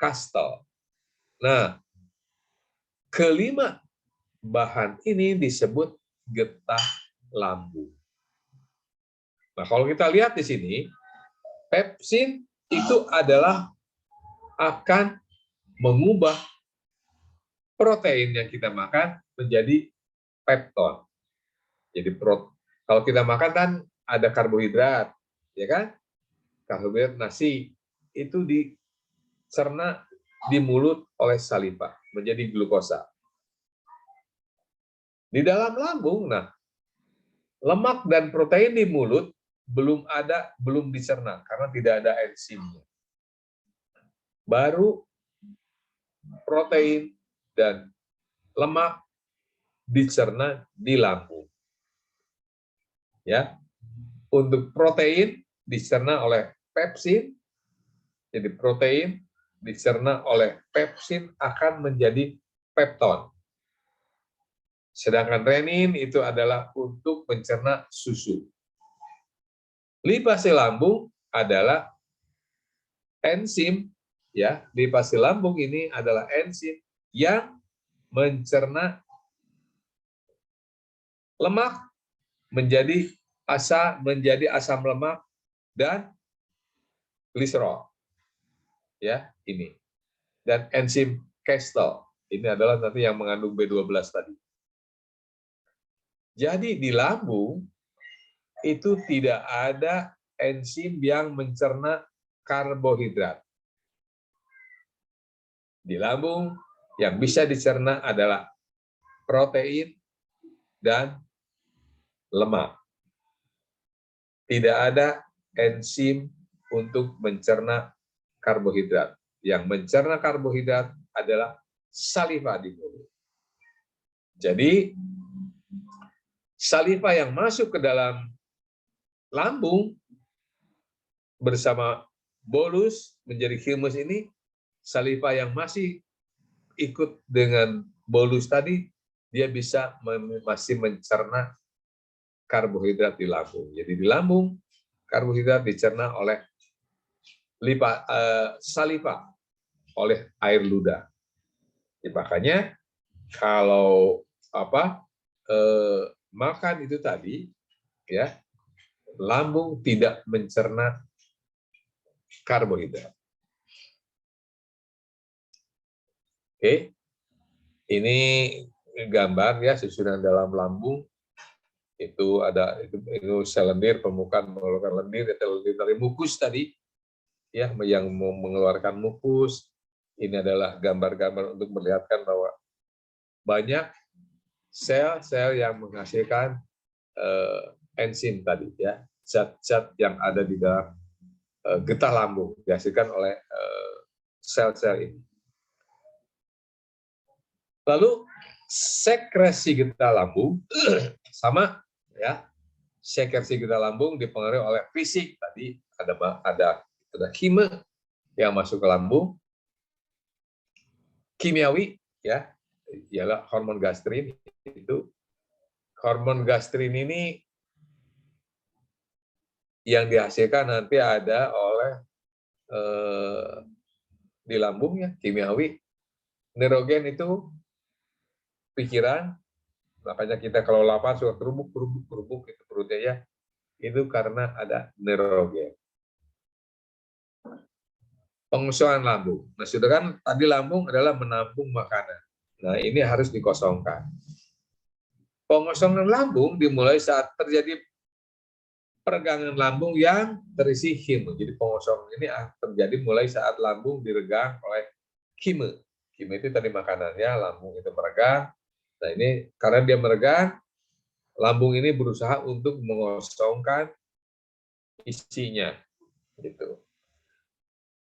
kastel. Nah, kelima bahan ini disebut getah lambung. Nah, kalau kita lihat di sini, pepsin itu adalah akan mengubah protein yang kita makan menjadi pepton. Jadi kalau kita makan kan ada karbohidrat, ya kan? Karbohidrat nasi itu dicerna di mulut oleh saliva menjadi glukosa. Di dalam lambung, nah, lemak dan protein di mulut belum dicerna karena tidak ada enzimnya. Baru protein dan lemak dicerna di lambung. Ya. Untuk protein dicerna oleh pepsin. Jadi protein dicerna oleh pepsin akan menjadi pepton. Sedangkan renin itu adalah untuk mencerna susu. Lipase lambung adalah enzim, ya. Lipase lambung ini adalah enzim yang mencerna lemak menjadi asam lemak dan gliserol. Ya, ini. Dan enzim Kastel. Ini adalah nanti yang mengandung B12 tadi. Jadi di lambung itu tidak ada enzim yang mencerna karbohidrat. Di lambung yang bisa dicerna adalah protein dan lemak. Tidak ada enzim untuk mencerna karbohidrat. Yang mencerna karbohidrat adalah saliva di mulut. Jadi saliva yang masuk ke dalam lambung bersama bolus menjadi chymus ini, saliva yang masih ikut dengan bolus tadi, dia bisa masih mencerna karbohidrat di lambung. Jadi di lambung, karbohidrat dicerna oleh saliva, oleh air ludah. Jadi makanya kalau makan itu tadi, ya, lambung tidak mencerna karbohidrat. Oke, ini gambar ya susunan dalam lambung. Itu ada itu sel lendir, permukaan mengeluarkan lendir, atau lendir dari mukus tadi, ya, yang mengeluarkan mukus. Ini adalah gambar-gambar untuk melihatkan bahwa banyak sel-sel yang menghasilkan enzim tadi, ya, zat-zat yang ada di dalam getah lambung dihasilkan oleh sel-sel ini. Lalu sekresi getah lambung sama, ya, sekresi getah lambung dipengaruhi oleh fisik tadi, ada heme yang masuk ke lambung, kimiawi, ya, ialah hormon gastrin. Itu hormon gastrin ini yang dihasilkan nanti ada oleh di lambung, ya, kimiawi. Neurogen itu pikiran, makanya kita kalau lapar suka kerubuk itu perutnya, ya, itu karena ada neurogen. Pengosongan lambung. Nah, sudah kan tadi lambung adalah menampung makanan. Nah, ini harus dikosongkan. Pengosongan lambung dimulai saat terjadi peregangan lambung yang terisi heme. Jadi pengosongan ini terjadi mulai saat lambung diregang oleh heme. Heme itu tadi makanannya, lambung itu meregang. Nah, ini karena dia meregang, lambung ini berusaha untuk mengosongkan isinya. Gitu.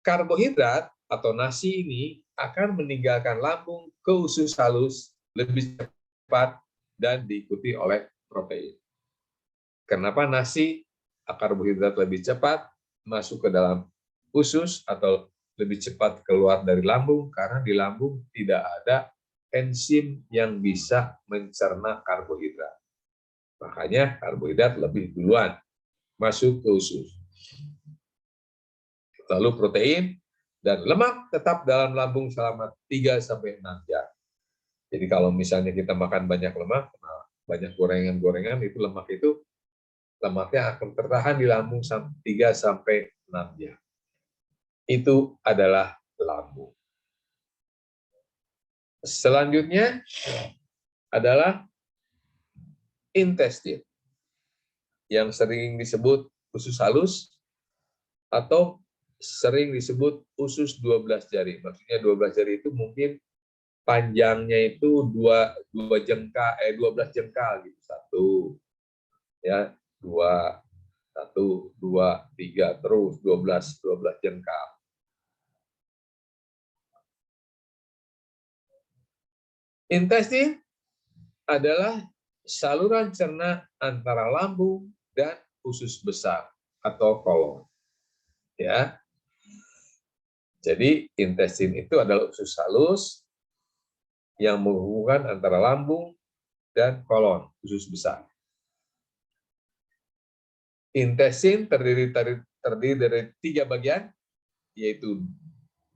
Karbohidrat atau nasi ini akan meninggalkan lambung ke usus halus lebih cepat dan diikuti oleh protein. Kenapa nasi karbohidrat lebih cepat masuk ke dalam usus atau lebih cepat keluar dari lambung? Karena di lambung tidak ada enzim yang bisa mencerna karbohidrat. Makanya karbohidrat lebih duluan masuk ke usus. Lalu protein dan lemak tetap dalam lambung selama 3-6 jam. Jadi kalau misalnya kita makan banyak lemak, banyak gorengan-gorengan, itu lemaknya akan tertahan di lambung 3-6 jam. Itu adalah lambung. Selanjutnya adalah intestin, yang sering disebut usus halus atau sering disebut usus 12 jari. Maksudnya 12 jari itu mungkin panjangnya itu 12 jengkal gitu. 1, ya, 2, 1, 2, 3, terus 12 jengkal. Intestin adalah saluran cerna antara lambung dan usus besar atau kolon. Ya. Jadi intestin itu adalah usus halus yang menghubungkan antara lambung dan kolon, usus besar. Intestin terdiri dari 3 bagian, yaitu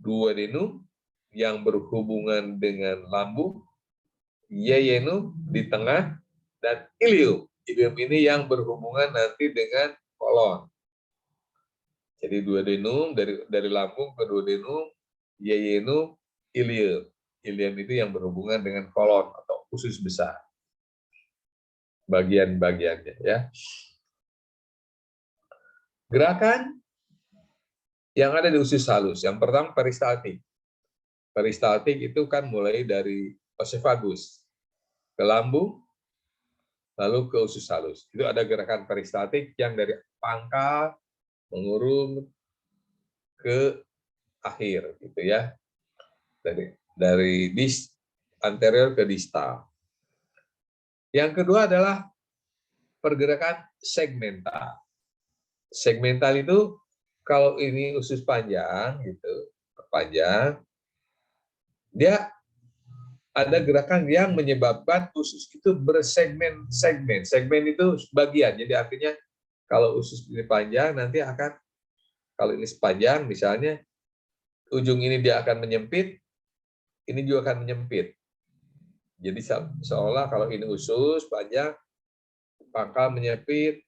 duodenum yang berhubungan dengan lambung, yeyunum di tengah, dan ileum. Ileum ini yang berhubungan nanti dengan kolon. Jadi duodenum dari lambung ke duodenum, yeyunum, ileum. Ileum itu yang berhubungan dengan kolon atau usus besar. Bagian-bagiannya, ya. Gerakan yang ada di usus halus. Yang pertama peristaltik. Peristaltik itu kan mulai dari oesophagus ke lambung, lalu ke usus halus. Itu ada gerakan peristaltik yang dari pangkal mengurung ke akhir, gitu ya. Dari anterior ke distal. Yang kedua adalah pergerakan segmental. Segmental itu kalau ini usus panjang gitu, panjang, dia ada gerakan yang menyebabkan usus itu bersegmen-segmen. Segmen itu bagian. Jadi artinya kalau usus ini panjang, nanti akan, kalau ini sepanjang misalnya, ujung ini dia akan menyempit, ini juga akan menyempit. Jadi seolah kalau ini usus panjang, pangkal menyempit,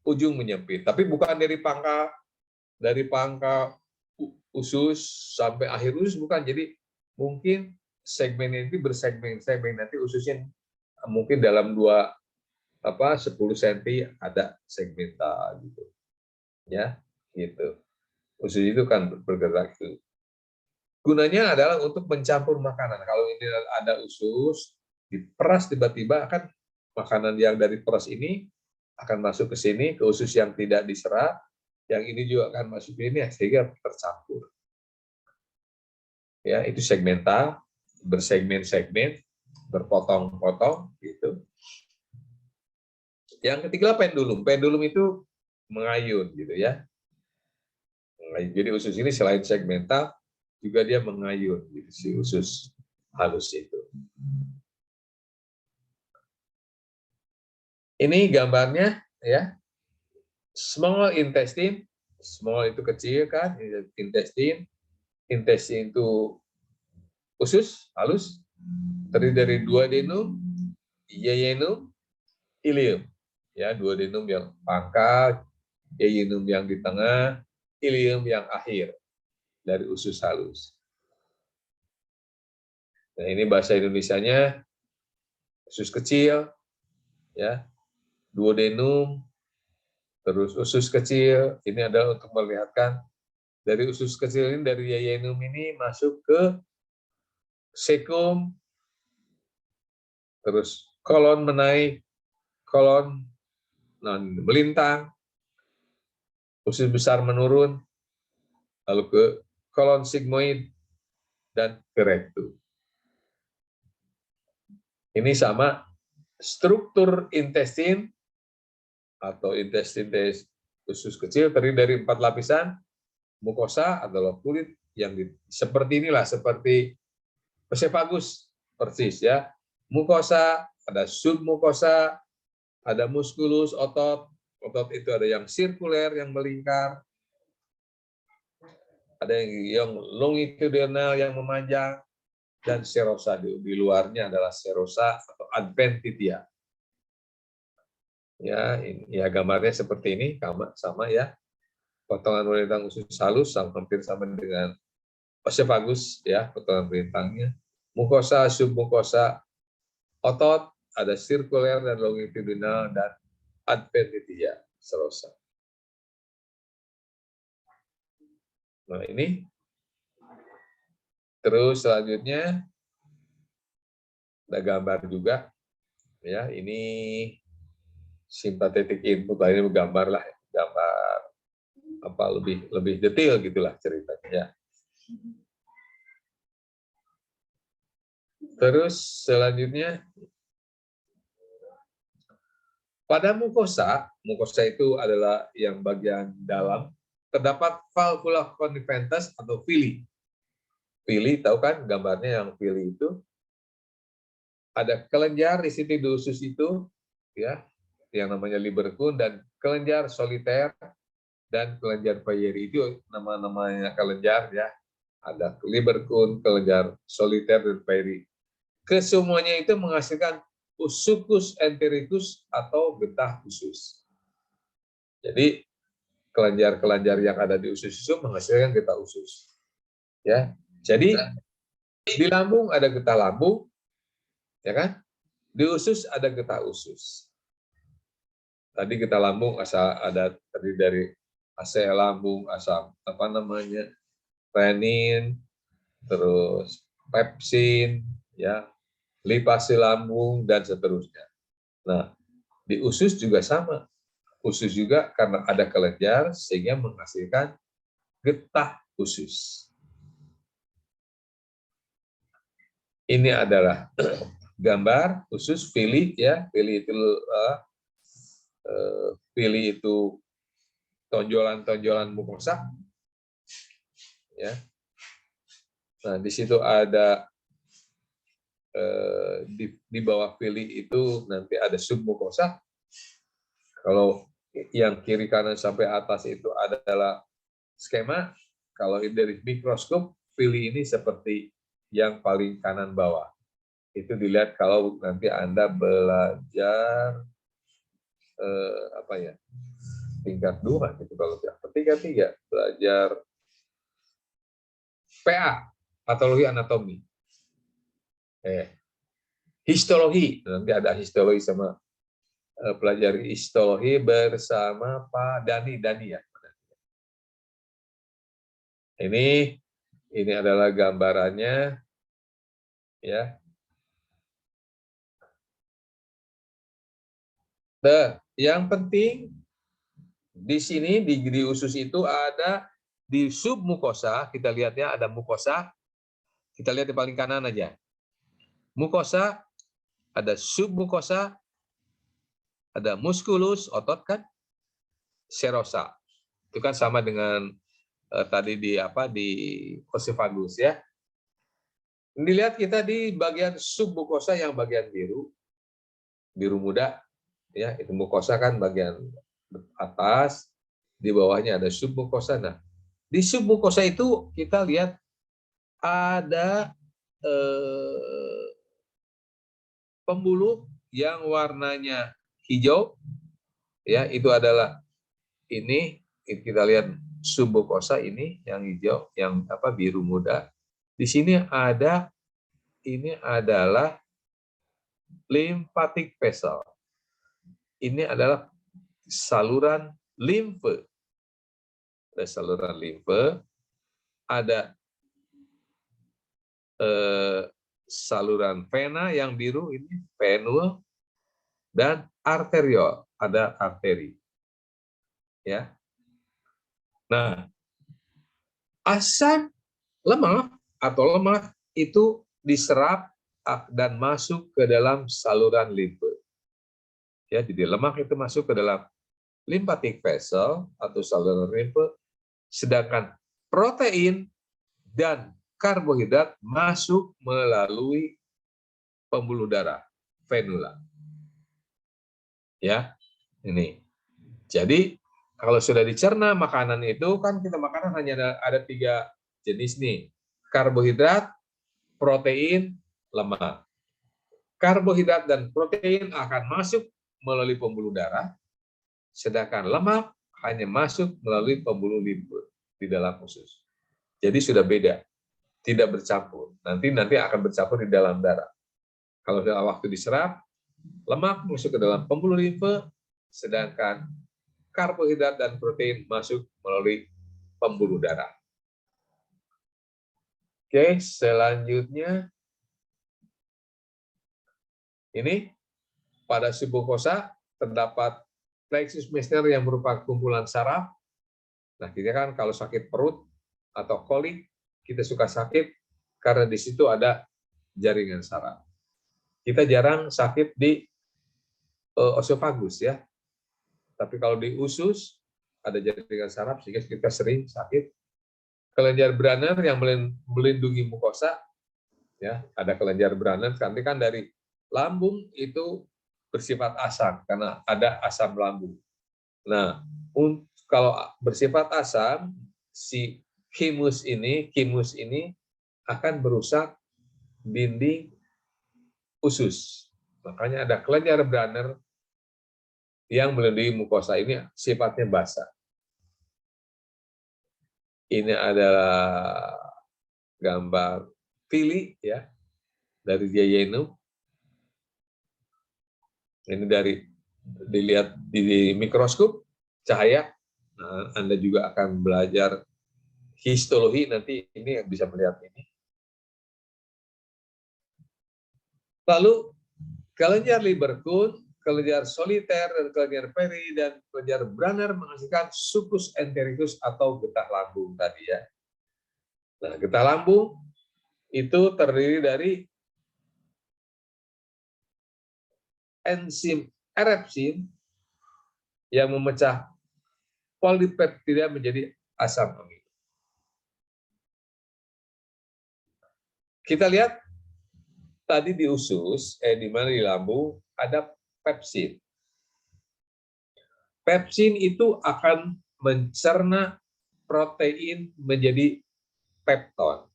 ujung menyempit. Tapi bukan dari pangkal usus sampai akhir usus, bukan. Jadi mungkin segmen ini bersegmen-segmen, nanti ususnya mungkin dalam 10 cm ada segmental gitu. Ya, gitu. Usus itu kan bergerak itu. Gunanya adalah untuk mencampur makanan. Kalau ini ada usus, diperas tiba-tiba, akan makanan yang dari peras ini akan masuk ke sini, ke usus yang tidak diserap, yang ini juga akan masuk ke ini, sehingga tercampur. Ya, itu segmental, bersegmen-segmen, berpotong-potong gitu. Yang ketiga pendulum. Pendulum itu mengayun gitu ya. Jadi usus ini selain segmental juga dia mengayun gitu, si usus halus itu. Ini gambarnya ya. Small intestine, small itu kecil kan, intestine. Intestine itu usus halus, terdiri dari duodenum, yeyunum, ileum. Ya, duodenum yang pangkal, yeyunum yang di tengah, ileum yang akhir dari usus halus. Nah, ini bahasa Indonesianya usus kecil, ya, duodenum, terus usus kecil. Ini adalah untuk melihatkan dari usus kecil ini, dari yeyunum ini masuk ke sekum, terus kolon menaik, kolon melintang, usus besar menurun, lalu ke kolon sigmoid, dan ke rektum. Ini sama struktur intestin atau intestin usus kecil terdiri dari 4 lapisan. Mukosa adalah kulit yang seperti inilah, seperti esophagus persis ya. Mukosa, ada submukosa, ada muskulus, otot. Otot itu ada yang sirkuler, yang melingkar, ada yang longitudinal, yang memanjang, dan serosa. Di luarnya adalah serosa atau adventitia. Ya, ini, ya gambarnya seperti ini, sama ya. Potongan melintang usus halus hampir sama dengan esophagus ya, potongan melintangnya. Mukosa, submukosa, otot, ada sirkuler dan longitudinal, dan adventitia, serosa. Nah, ini. Terus selanjutnya ada gambar juga ya, ini simpatetik input, ini gambar lah, gambar apa lebih detail gitulah ceritanya ya. Terus selanjutnya pada mukosa itu adalah yang bagian dalam, terdapat valvula convergence atau villi. Villi tahu kan gambarnya, yang villi itu ada kelenjar di situ di usus itu ya, yang namanya Lieberkühn, dan kelenjar soliter dan kelenjar Peyeri. Itu nama-namanya kelenjar ya. Ada Lieberkühn, kelenjar soliter, dan Peyeri. Kesemuanya itu menghasilkan sucus entericus atau getah usus. Jadi kelenjar-kelenjar yang ada di usus itu menghasilkan getah usus. Ya. Jadi di lambung ada getah lambung, ya kan? Di usus ada getah usus. Tadi getah lambung ada terdiri dari asam lambung, asam renin, terus pepsin, ya, lipase lambung, dan seterusnya. Nah, di usus juga sama. Usus juga karena ada kelenjar sehingga menghasilkan getah usus. Ini adalah gambar usus villi ya, villi itu tonjolan-tonjolan mukosa ya. Nah, di situ ada di bawah pili itu nanti ada submukosa. Kalau yang kiri kanan sampai atas itu adalah skema. Kalau dari mikroskop, pili ini seperti yang paling kanan bawah. Itu dilihat kalau nanti Anda belajar apa ya, tingkat 2 gitu, kalau tingkat 3 belajar PA, patologi anatomi, histologi, nanti ada histologi sama pelajari histologi bersama Pak Dani ya. Ini adalah gambarannya ya. Nah, yang penting di sini di usus itu ada di submukosa, kita lihatnya ada mukosa. Kita lihat di paling kanan aja. Mukosa, ada submukosa, ada muskulus, otot kan, serosa. Itu kan sama dengan tadi di oesophagus ya. Dilihat kita di bagian submukosa yang bagian biru muda ya, itu mukosa kan bagian atas, di bawahnya ada submukosa. Nah, di submukosa itu kita lihat ada pembuluh yang warnanya hijau ya, itu adalah ini kita lihat submukosa ini yang hijau, yang biru muda. Di sini ada, ini adalah lymphatic vessel. Ini adalah saluran limfe. Ada saluran limfe, ada saluran vena yang biru ini venule, dan arteriol, ada arteri. Ya. Nah, asam lemak itu diserap dan masuk ke dalam saluran limfe. Ya, jadi lemak itu masuk ke dalam lymphatic vessel atau saluran limfe, sedangkan protein dan karbohidrat masuk melalui pembuluh darah, venula. Ya, ini. Jadi kalau sudah dicerna makanan itu kan, kita makanan hanya ada 3 jenis nih, karbohidrat, protein, lemak. Karbohidrat dan protein akan masuk melalui pembuluh darah, sedangkan lemak hanya masuk melalui pembuluh limfe di dalam usus. Jadi sudah beda, tidak bercampur. Nanti akan bercampur di dalam darah. Kalau dalam waktu diserap, lemak masuk ke dalam pembuluh limfe, sedangkan karbohidrat dan protein masuk melalui pembuluh darah. Oke, selanjutnya ini pada submukosa terdapat plexus Meissner yang merupakan kumpulan saraf. Nah, kita kan kalau sakit perut atau kolik, kita suka sakit karena di situ ada jaringan saraf. Kita jarang sakit di oesophagus ya. Tapi kalau di usus ada jaringan saraf sehingga kita sering sakit. Kelenjar Branner yang melindungi mukosa ya, ada kelenjar Branner, nanti kan dari lambung itu bersifat asam karena ada asam lambung. Nah, kalau bersifat asam, si kimus ini akan merusak dinding usus. Makanya ada kelenjar Branner yang melindungi mukosa ini sifatnya basah. Ini adalah gambar pili ya dari Jayenu. Ini dilihat di mikroskop cahaya. Nah, Anda juga akan belajar histologi nanti, ini bisa melihat ini. Lalu kelenjar Lieberkühn, kelenjar soliter, dan kelenjar Peri, dan kelenjar Branner menghasilkan sulcus entericus atau getah lambung tadi ya. Nah, getah lambung itu terdiri dari enzim erepsin yang memecah polipeptida menjadi asam amino. kita lihat tadi di usus, di mana di lambung ada pepsin. Pepsin itu akan mencerna protein menjadi pepton.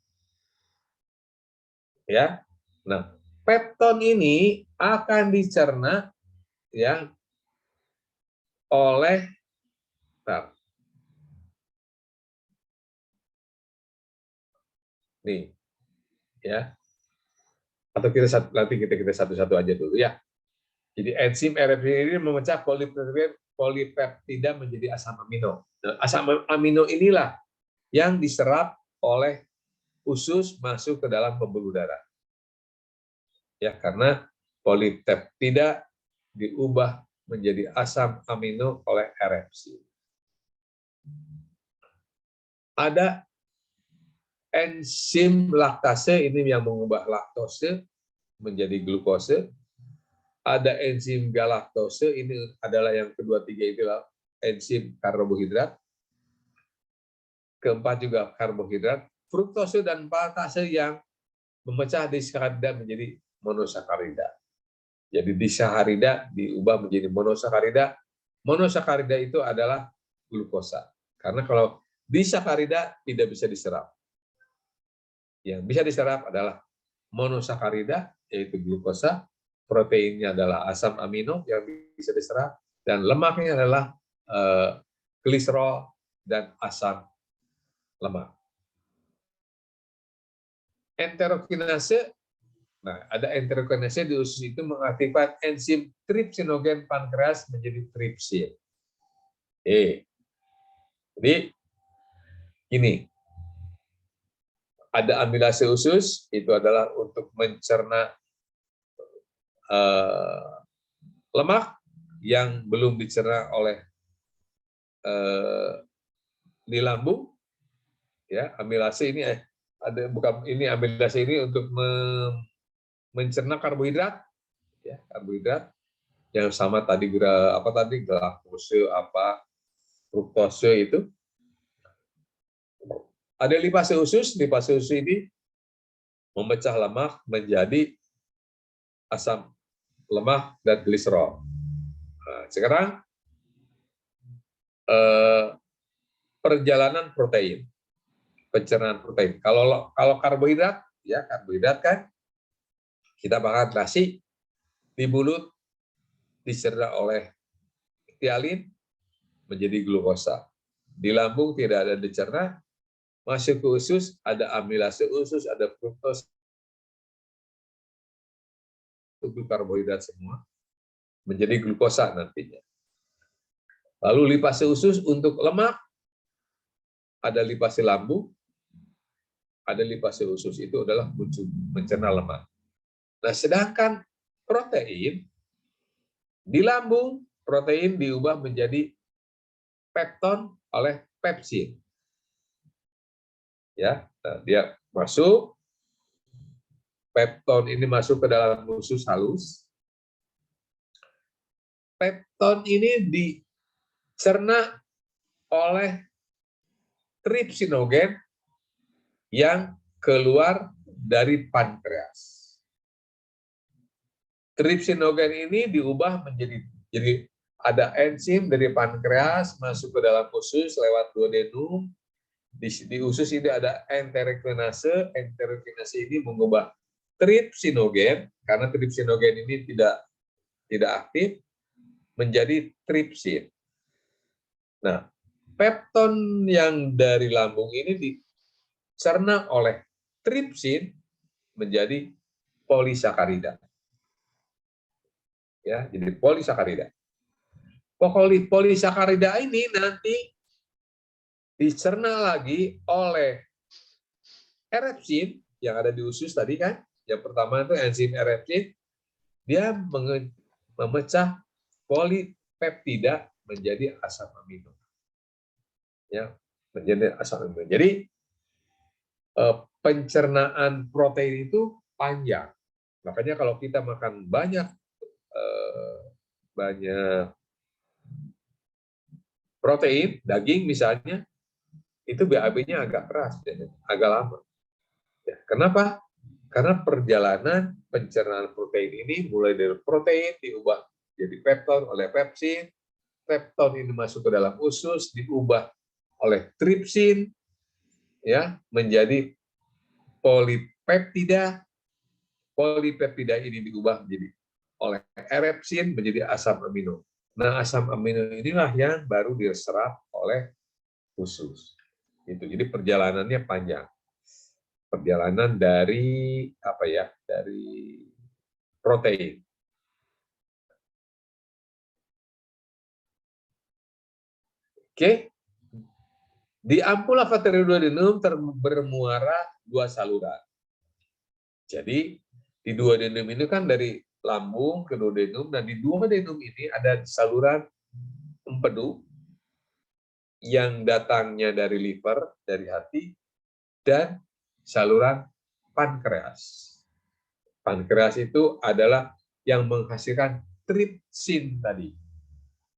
Ya. Nah, pepton ini akan dicerna ya oleh nih ya. Atau nanti kita satu-satu aja dulu ya. Jadi enzim RFC ini memecah polipeptida menjadi asam amino. Nah, asam amino inilah yang diserap oleh usus masuk ke dalam pembuluh darah. Ya, karena polipeptida diubah menjadi asam amino oleh RFC. Ada enzim laktase ini yang mengubah laktose menjadi glukose. Ada enzim galaktose, ini adalah yang kedua tiga itulah enzim karbohidrat. Keempat juga karbohidrat. Fruktose dan maltase yang memecah disakarida menjadi monosakarida. Jadi disakarida diubah menjadi monosakarida. Monosakarida itu adalah glukosa. Karena kalau disakarida tidak bisa diserap. Yang bisa diserap adalah monosakarida, yaitu glukosa. Proteinnya adalah asam amino yang bisa diserap, dan lemaknya adalah gliserol dan asam lemak. Enterokinase, nah ada enterokinase di usus itu mengaktifkan enzim tripsinogen pankreas menjadi tripsin. Jadi ini ada amilase usus, itu adalah untuk mencerna lemak yang belum dicerna oleh di lambung. Ya, amilase ini ada bukan ini amilase ini untuk mencerna karbohidrat, ya karbohidrat yang sama tadi glukose fruktose itu. Ada lipase usus ini memecah lemak menjadi asam lemak dan gliserol. Nah, sekarang perjalanan protein, pencernaan protein. Kalau karbohidrat, ya karbohidrat kan kita makan nasi di mulut dicerna oleh tialin menjadi glukosa. Di lambung tidak ada dicerna, masuk ke usus ada amilase usus, ada fruktose, itu karbohidrat semua menjadi glukosa nantinya. Lalu lipase usus untuk lemak, ada lipase lambung, ada lipase usus, itu adalah mencerna lemak. Nah, sedangkan protein di lambung, protein diubah menjadi pepton oleh pepsin. Ya, nah, dia masuk, pepton ini masuk ke dalam usus halus. Pepton ini dicerna oleh tripsinogen yang keluar dari pankreas. Tripsinogen ini diubah jadi ada enzim dari pankreas masuk ke dalam usus lewat duodenum. Di usus ini ada enterokinase. Enterokinase ini mengubah tripsinogen, karena tripsinogen ini tidak aktif, menjadi tripsin. Nah, pepton yang dari lambung ini dicerna oleh tripsin menjadi polisakarida. Ya, jadi polisakarida. Polisakarida ini nanti dicerna lagi oleh erepsin yang ada di usus tadi kan. Yang pertama itu enzim erepsin, dia memecah polipeptida menjadi asam amino. Ya, menjadi asam amino. Jadi pencernaan protein itu panjang. Makanya kalau kita makan banyak protein, daging misalnya, itu BAB-nya agak keras, agak lama. Ya, kenapa? Karena perjalanan pencernaan protein ini mulai dari protein diubah jadi pepton oleh pepsin, pepton ini masuk ke dalam usus, diubah oleh tripsin, ya menjadi polipeptida. Polipeptida ini diubah menjadi oleh erepsin menjadi asam amino. Nah, asam amino inilah yang baru diserap oleh usus. Itu. Jadi perjalanannya panjang. Perjalanan dari apa ya? Dari protein. Oke. Di ampula pteroduodenum bermuara dua saluran. Jadi di duodenum ini kan dari lambung ke duodenum, dan di duodenum ini ada saluran empedu yang datangnya dari liver, dari hati, dan saluran pankreas. Pankreas itu adalah yang menghasilkan tripsin tadi.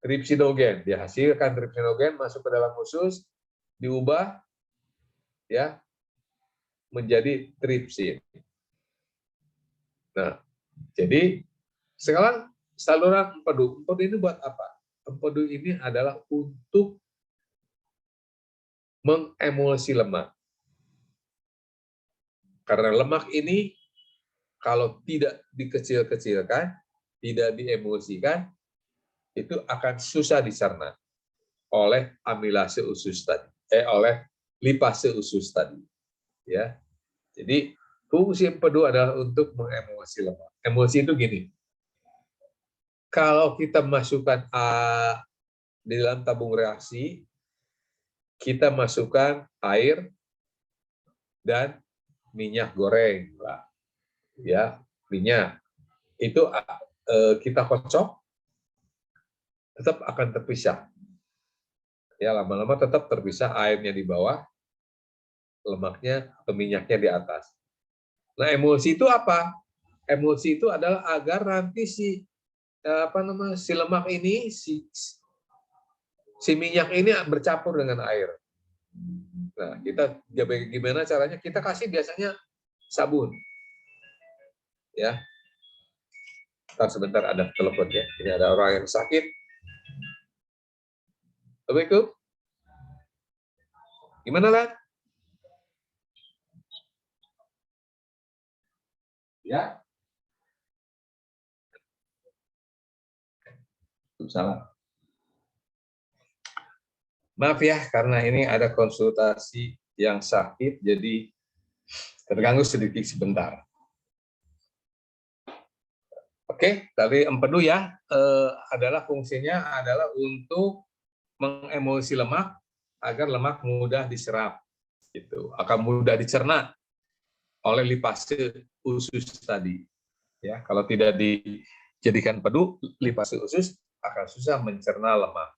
Tripsinogen, dihasilkan tripsinogen masuk ke dalam usus, diubah ya menjadi tripsin. Nah, jadi sekarang saluran empedu. Empedu ini buat apa? Empedu ini adalah untuk mengemulsi lemak. Karena lemak ini kalau tidak dikecil-kecilkan, tidak diemulsikan, itu akan susah dicerna oleh amilase usus tadi, oleh lipase usus tadi. Ya, jadi fungsi empedu adalah untuk mengemulsi lemak. Emulsi itu gini, kalau kita masukkan di dalam tabung reaksi, kita masukkan air dan minyak goreng, ya minyak itu kita kocok, tetap akan terpisah. Ya lama-lama tetap terpisah, airnya di bawah, lemaknya atau minyaknya di atas. Nah emulsi itu apa? Emulsi itu adalah agar nanti si lemak ini, si minyak ini bercampur dengan air. Nah, kita gimana caranya? Kita kasih biasanya sabun. Ya. Ntar sebentar ada telepon ya. Ini ada orang yang sakit. Assalamualaikum. Gimana, Lan? Ya. Salah. Maaf ya, karena ini ada konsultasi yang sakit, jadi terganggu sedikit sebentar. Oke, tadi empedu ya, adalah fungsinya adalah untuk mengemulsi lemak agar lemak mudah diserap, gitu, akan mudah dicerna oleh lipase usus tadi. Ya, kalau tidak dijadikan empedu, lipase usus akan susah mencerna lemak.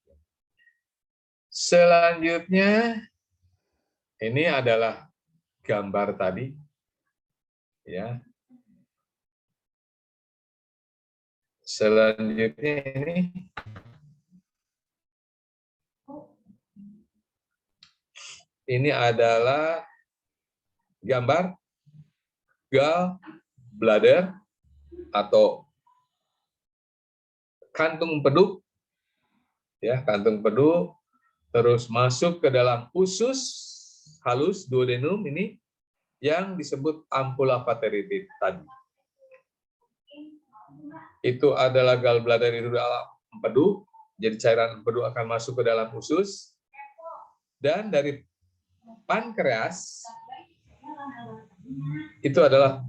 Selanjutnya, ini adalah gambar tadi, ya. Selanjutnya ini adalah gambar gallbladder atau kantung empedu, ya kantung empedu, terus masuk ke dalam usus halus duodenum ini yang disebut ampula pteridis tadi. Itu adalah gallbladder itu dalam empedu, jadi cairan empedu akan masuk ke dalam usus, dan dari pankreas itu adalah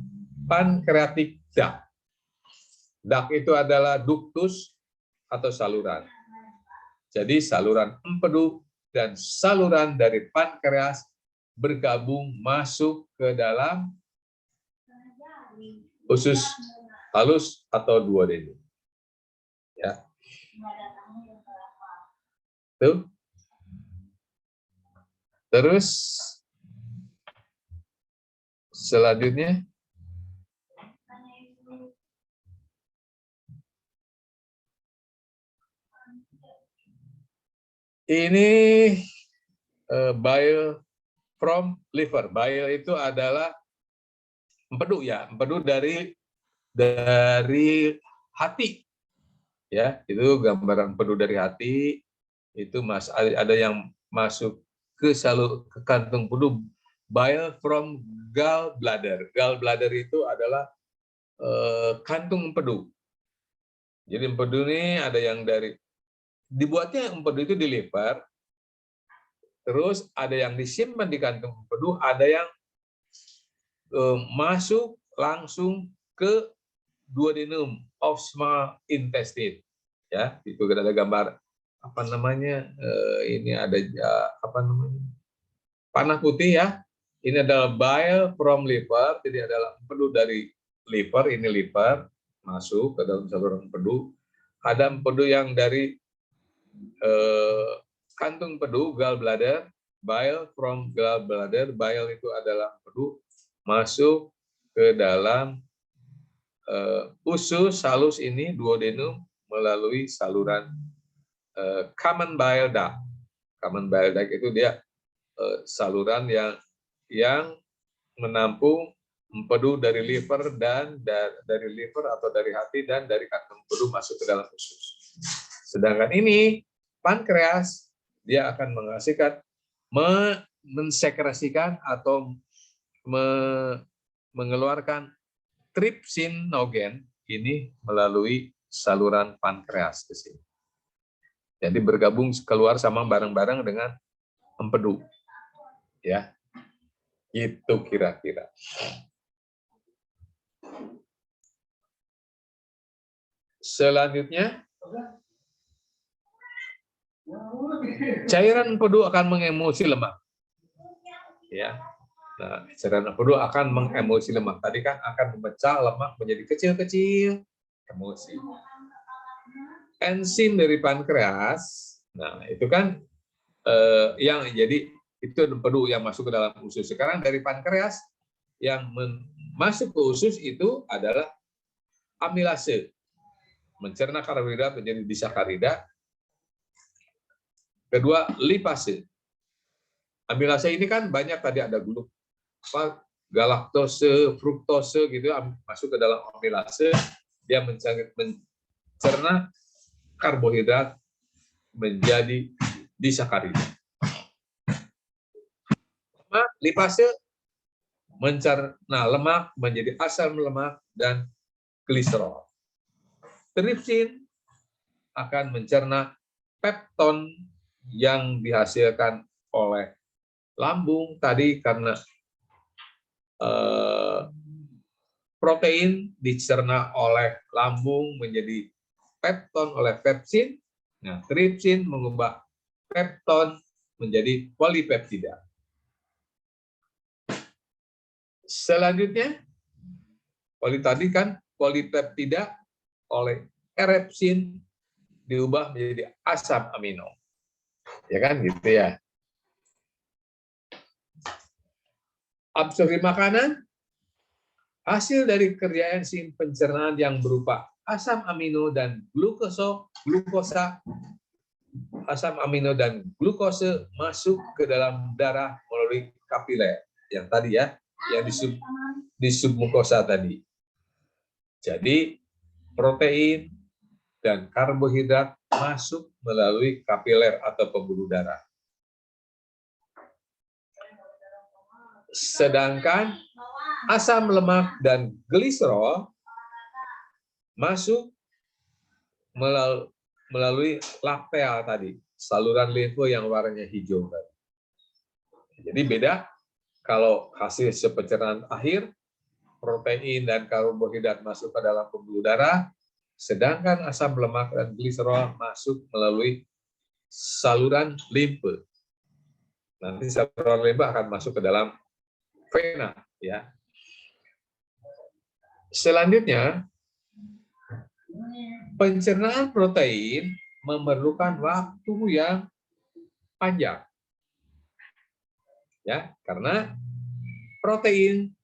pancreatic duct. Duct itu adalah ductus atau saluran. Jadi saluran empedu dan saluran dari pankreas bergabung masuk ke dalam usus halus atau duodenum. Ya. Tuh. Terus selanjutnya ini bile from liver. Bile itu adalah empedu ya, empedu dari hati ya, itu gambaran empedu dari hati. Itu ada yang masuk ke kantung empedu, bile from gallbladder. Gallbladder itu adalah kantung empedu. Jadi empedu ini ada yang dibuatnya empedu itu di liver, terus ada yang disimpan di kantung empedu, ada yang masuk langsung ke duodenum of small intestine. Ya, itu ada gambar apa namanya? Ini ada apa namanya? Panah putih ya. Ini adalah bile from liver, jadi adalah empedu dari liver, ini liver masuk ke dalam saluran empedu. Ada empedu yang dari kantung empedu, gallbladder, bile from gallbladder. Bile itu adalah empedu masuk ke dalam usus halus ini, duodenum, melalui saluran common bile duct. Common bile duct itu dia saluran yang menampung empedu dari liver dan dari liver atau dari hati dan dari kantung empedu masuk ke dalam usus. Sedangkan ini pankreas, dia akan menghasilkan, mensekresikan atau mengeluarkan trypsinogen ini melalui saluran pankreas ke sini. Jadi bergabung keluar sama bareng-bareng dengan empedu. Ya. Itu kira-kira. Selanjutnya, cairan empedu akan mengemosi lemak. Ya. Nah, cairan empedu akan mengemosi lemak. Tadi kan akan memecah lemak menjadi kecil-kecil, emosi. Enzim dari pankreas, nah itu kan yang jadi itu empedu yang masuk ke dalam usus. Sekarang dari pankreas yang masuk ke usus itu adalah amilase, mencerna karbohidrat menjadi disakarida. Kedua, lipase. Amilase ini kan banyak, tadi ada galaktose, fruktose gitu masuk ke dalam amilase, dia mencerna karbohidrat menjadi disakarida. Lipase mencerna lemak menjadi asam lemak dan gliserol. Tripsin akan mencerna pepton yang dihasilkan oleh lambung tadi karena protein dicerna oleh lambung menjadi pepton oleh pepsin. Nah, tripsin mengubah pepton menjadi polipeptida. Selanjutnya, tadi kan polipeptida oleh erepsin diubah menjadi asam amino. Ya kan, gitu ya. Absorpsi makanan, hasil dari kerja enzim pencernaan yang berupa asam amino dan glukosa, asam amino dan glukose masuk ke dalam darah melalui kapiler. Yang tadi ya, yang di submukosa tadi. Jadi protein dan karbohidrat masuk melalui kapiler atau pembuluh darah. Sedangkan asam lemak dan gliserol masuk melalui lakteal tadi, saluran limfe yang warnanya hijau tadi. Jadi beda. Kalau hasil pencernaan akhir, protein dan karbohidrat masuk ke dalam pembuluh darah, sedangkan asam lemak dan gliserol masuk melalui saluran limfe. Nanti saluran limfe akan masuk ke dalam vena. Ya. Selanjutnya, pencernaan protein memerlukan waktu yang panjang. Ya, karena protein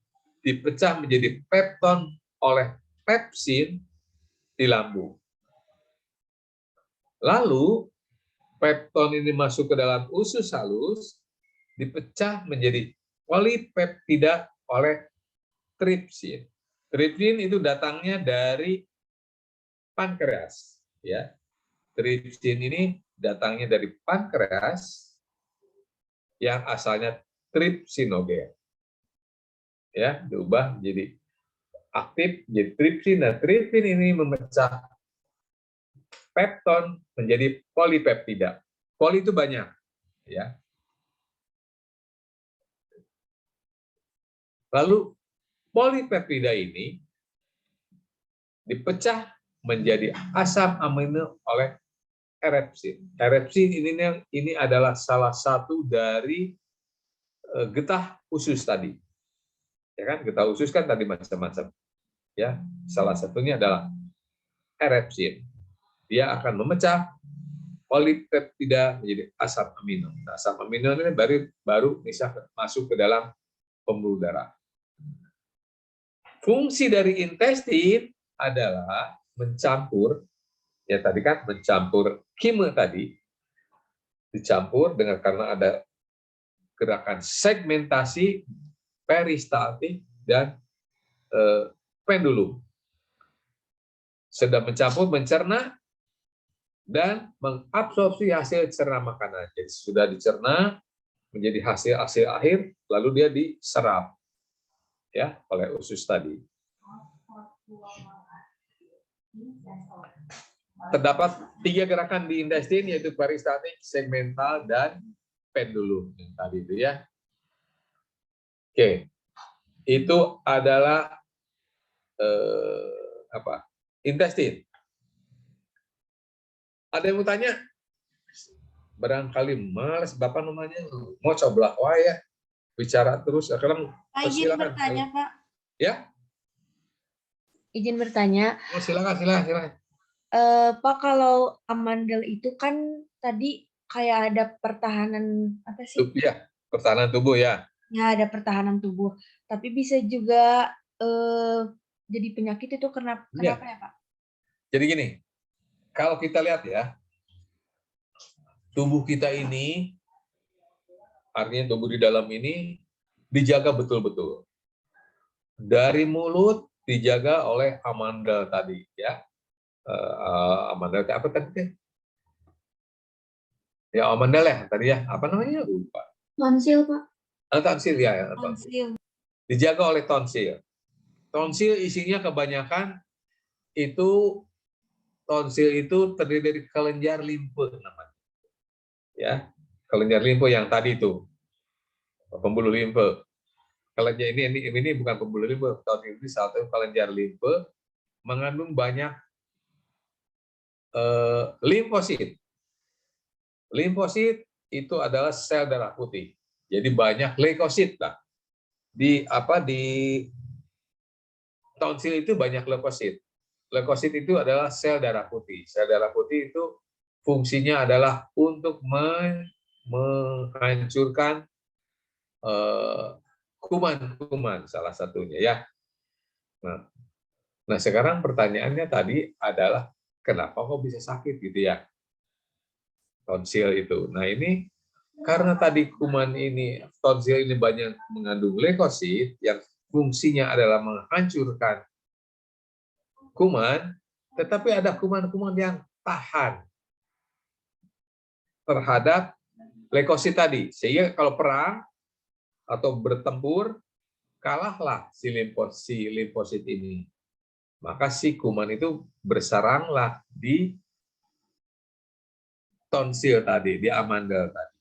dipecah menjadi pepton oleh pepsin di lambung. Lalu pepton ini masuk ke dalam usus halus, dipecah menjadi polipeptida oleh tripsin. Tripsin itu datangnya dari pankreas, ya. Tripsin ini datangnya dari pankreas yang asalnya tripsinogen. Ya, diubah jadi aktif jadi tripsin. Nah, tripsin ini memecah pepton menjadi polipeptida. Poli itu banyak, ya. Lalu polipeptida ini dipecah menjadi asam amino oleh erepsin. Erepsin ini adalah salah satu dari getah usus tadi. Ya kan, getah usus kan tadi macam-macam. Ya, salah satunya adalah erepsin. Dia akan memecah polipeptida menjadi asam amino. Nah, asam amino ini baru bisa masuk ke dalam pembuluh darah. Fungsi dari intestin adalah mencampur, ya tadi kan mencampur kime tadi, dicampur dengan karena ada gerakan segmentasi, peristaltik, dan pendulum. Sedang mencampur, mencerna, dan mengabsorpsi hasil cerna makanan. Jadi sudah dicerna menjadi hasil akhir, lalu dia diserap ya oleh usus tadi. Terdapat 3 gerakan di intestin, yaitu peristaltik, segmental, dan pendulum yang tadi itu ya. Oke, itu adalah intestin. Ada yang mau tanya? Barangkali males Bapak namanya mau coba ya bicara terus. Sekarang izin bertanya, Pak. Ya? Izin bertanya. Oh, silakan. Pak, kalau amandel itu kan tadi kayak ada pertahanan apa sih? Ya, pertahanan tubuh ya. Ya, ada pertahanan tubuh. Tapi bisa juga jadi penyakit itu kenapa ya, Pak? Jadi gini, kalau kita lihat ya, tubuh kita ini, artinya tubuh di dalam ini dijaga betul-betul. Dari mulut dijaga oleh amandel tadi ya. Amandel apa tadi? Ya amandel ya tadi ya. Apa namanya? Lupa. Tonsil, Pak. Tonsil ya. Tonsil. Dijaga oleh tonsil. Tonsil isinya kebanyakan itu terdiri dari kelenjar limfe namanya. Ya, kelenjar limfe yang tadi itu pembuluh limfe. Kelenjar ini bukan pembuluh limfe, tonsil ini satu kelenjar limfe mengandung banyak limfosit. Limfosit itu adalah sel darah putih. Jadi banyak leukosit lah. Di tonsil itu banyak leukosit. Leukosit itu adalah sel darah putih. Sel darah putih itu fungsinya adalah untuk menghancurkan kuman-kuman salah satunya ya. Nah sekarang pertanyaannya tadi adalah kenapa kok bisa sakit gitu ya tonsil itu. Nah ini karena tadi kuman ini tonsil ini banyak mengandung leukosit yang fungsinya adalah menghancurkan kuman, tetapi ada kuman-kuman yang tahan terhadap leukosit tadi. Sehingga kalau perang atau bertempur, kalahlah si limfosit ini. Maka si kuman itu bersaranglah di tonsil tadi, di amandel tadi.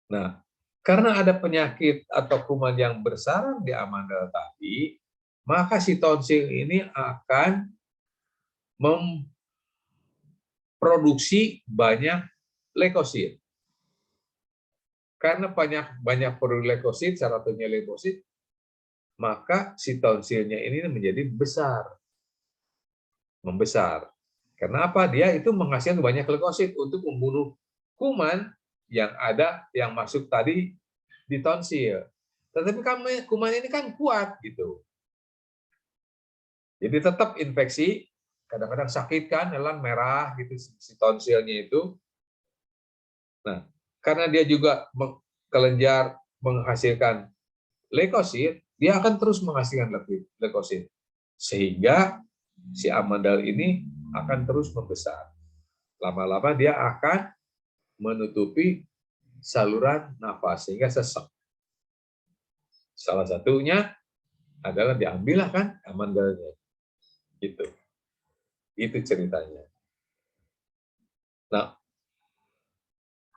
Nah, karena ada penyakit atau kuman yang bersarang di amandel tadi, maka si tonsil ini akan memproduksi banyak leukosit. Karena banyak produksi leukosit, salah satunya limfosit, maka si tonsilnya ini menjadi membesar. Kenapa? Dia itu menghasilkan banyak leukosit untuk membunuh kuman yang ada yang masuk tadi di tonsil. Tetapi kuman ini kan kuat gitu. Jadi tetap infeksi, kadang-kadang sakit kan, nelan merah gitu si tonsilnya itu. Nah, karena dia juga kelenjar menghasilkan leukosit, dia akan terus menghasilkan leukosit. Sehingga si amandel ini akan terus membesar. Lama-lama dia akan menutupi saluran nafas sehingga sesak. Salah satunya adalah diambillah kan amandelnya. Gitu. Itu ceritanya. Nah,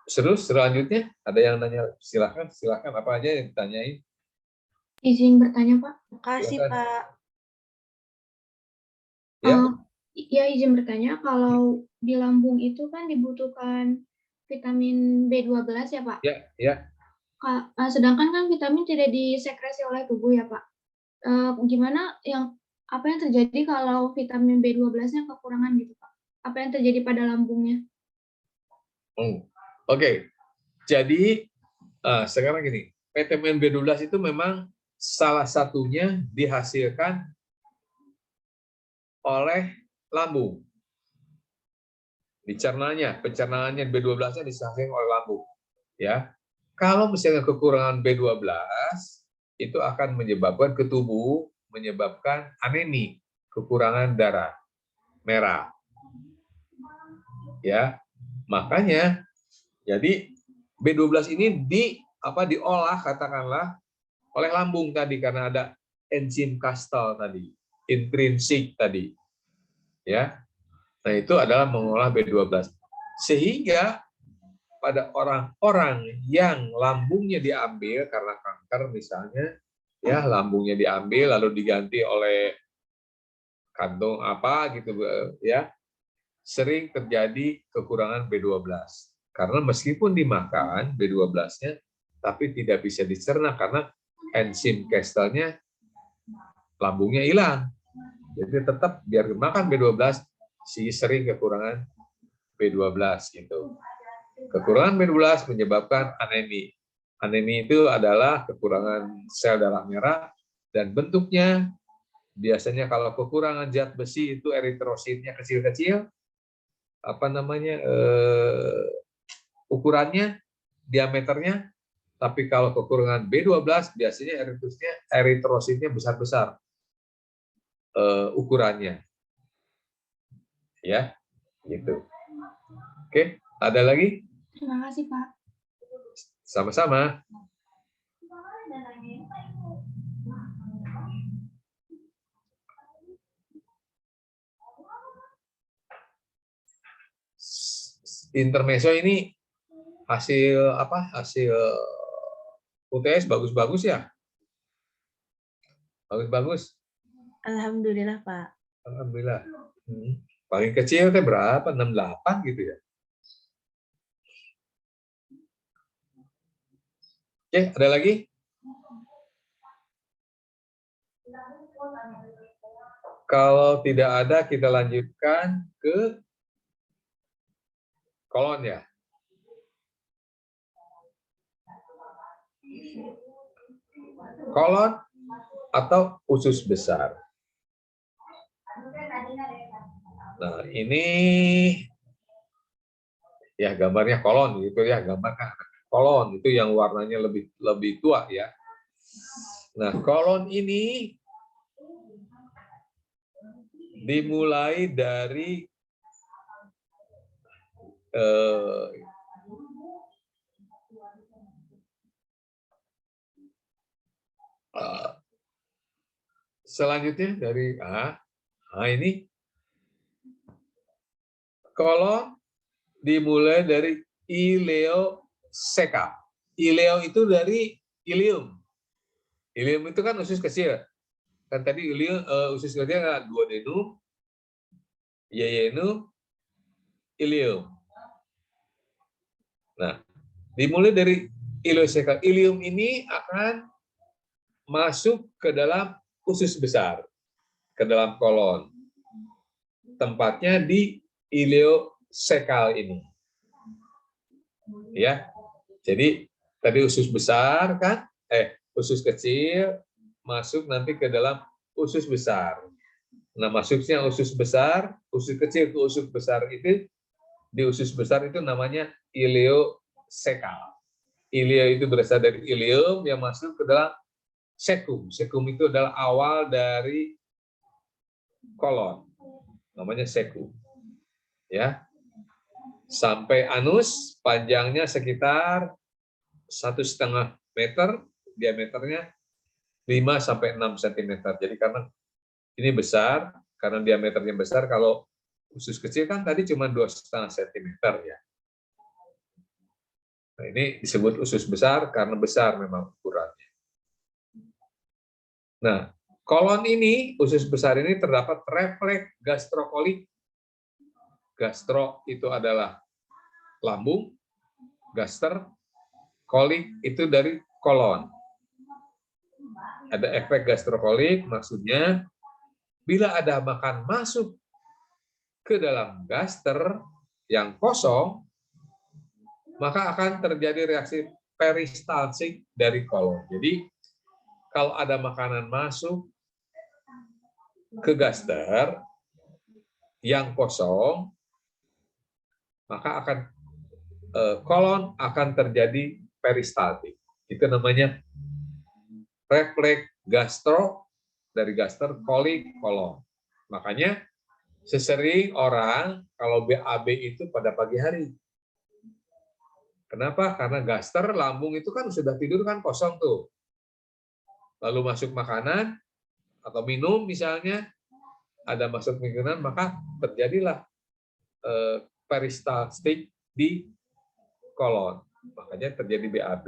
selanjutnya ada yang nanya, silakan apa aja yang ditanyain. Izin bertanya, Pak. Makasih, Silakan. Pak. Ya. Ya, izin bertanya, kalau di lambung itu kan dibutuhkan vitamin B12 ya, Pak? Ya. Sedangkan kan vitamin tidak disekresi oleh tubuh ya, Pak. Apa yang terjadi kalau vitamin B12-nya kekurangan gitu, Pak? Apa yang terjadi pada lambungnya? Oke. Jadi sekarang gini, vitamin B12 itu memang salah satunya dihasilkan oleh lambung. Pencernaannya B12-nya dihasilkan oleh lambung. Ya. Kalau misalnya kekurangan B12, itu akan menyebabkan ke tubuh, menyebabkan anemi, kekurangan darah merah. Ya. Makanya jadi B12 ini diolah katakanlah oleh lambung tadi karena ada enzim kastal tadi, intrinsik tadi. Ya. Nah, itu adalah mengolah B12. Sehingga pada orang-orang yang lambungnya diambil karena kanker misalnya, ya lambungnya diambil lalu diganti oleh kantong apa gitu ya, sering terjadi kekurangan B12. Karena meskipun dimakan B12-nya, tapi tidak bisa dicerna karena enzim kastalnya lambungnya hilang. Jadi tetap biar makan B12, sering kekurangan B12 gitu. Kekurangan B12 menyebabkan anemi. Anemi itu adalah kekurangan sel darah merah dan bentuknya biasanya kalau kekurangan zat besi itu eritrositnya kecil-kecil, ukurannya, diameternya, tapi kalau kekurangan B12 biasanya eritrositnya besar-besar ukurannya. Ya, gitu. Oke, ada lagi? Terima kasih, Pak. Sama-sama. Intermezzo ini hasil UTS bagus-bagus ya? Bagus-bagus. Alhamdulillah, Pak. Alhamdulillah. Paling kecil teh berapa? 68 gitu ya? Oke, ada lagi? Kalau tidak ada, kita lanjutkan ke kolon ya. Kolon atau usus besar. Nah, ini ya gambarnya kolon gitu ya, gambarkan kolon itu yang warnanya lebih tua ya. Nah, kolon ini dimulai dari selanjutnya dari ini kolon dimulai dari ileocecal. Ileo itu dari ilium. Ilium itu kan usus kecil. Kan tadi ilium usus kecil ada duodenum, yeyunum, ilium. Nah, dimulai dari ileocecal. Ilium ini akan masuk ke dalam usus besar, ke dalam kolon. Tempatnya di ileocecal ini. Ya. Jadi tadi usus besar kan, usus kecil masuk nanti ke dalam usus besar. Nah, masuknya usus besar, usus kecil ke usus besar itu, di usus besar itu namanya ileocecal. Ileo itu berasal dari ileum yang masuk ke dalam Sekum. Sekum itu adalah awal dari kolon. Namanya sekum. Ya. Sampai anus panjangnya sekitar 1,5 meter, diameternya 5 sampai 6 cm. Jadi karena ini besar, karena diameternya besar, kalau usus kecil kan tadi cuma 2,5 cm ya. Nah, ini disebut usus besar karena besar memang ukurannya. Nah, kolon ini, usus besar ini terdapat refleks gastrokolik. Gastro itu adalah lambung, gaster, kolik itu dari kolon. Ada efek gastrokolik, maksudnya bila ada makan masuk ke dalam gaster yang kosong, maka akan terjadi reaksi peristaltik dari kolon. Jadi, kalau ada makanan masuk ke gaster yang kosong, maka akan kolon akan terjadi peristaltik. Itu namanya refleks gastro dari gaster kolik kolon. Makanya sesering orang kalau BAB itu pada pagi hari. Kenapa? Karena gaster lambung itu kan sudah tidur kan kosong tuh. Lalu masuk makanan atau minum misalnya, ada masuk makanan, maka terjadilah peristaltik di kolon. Makanya terjadi BAB.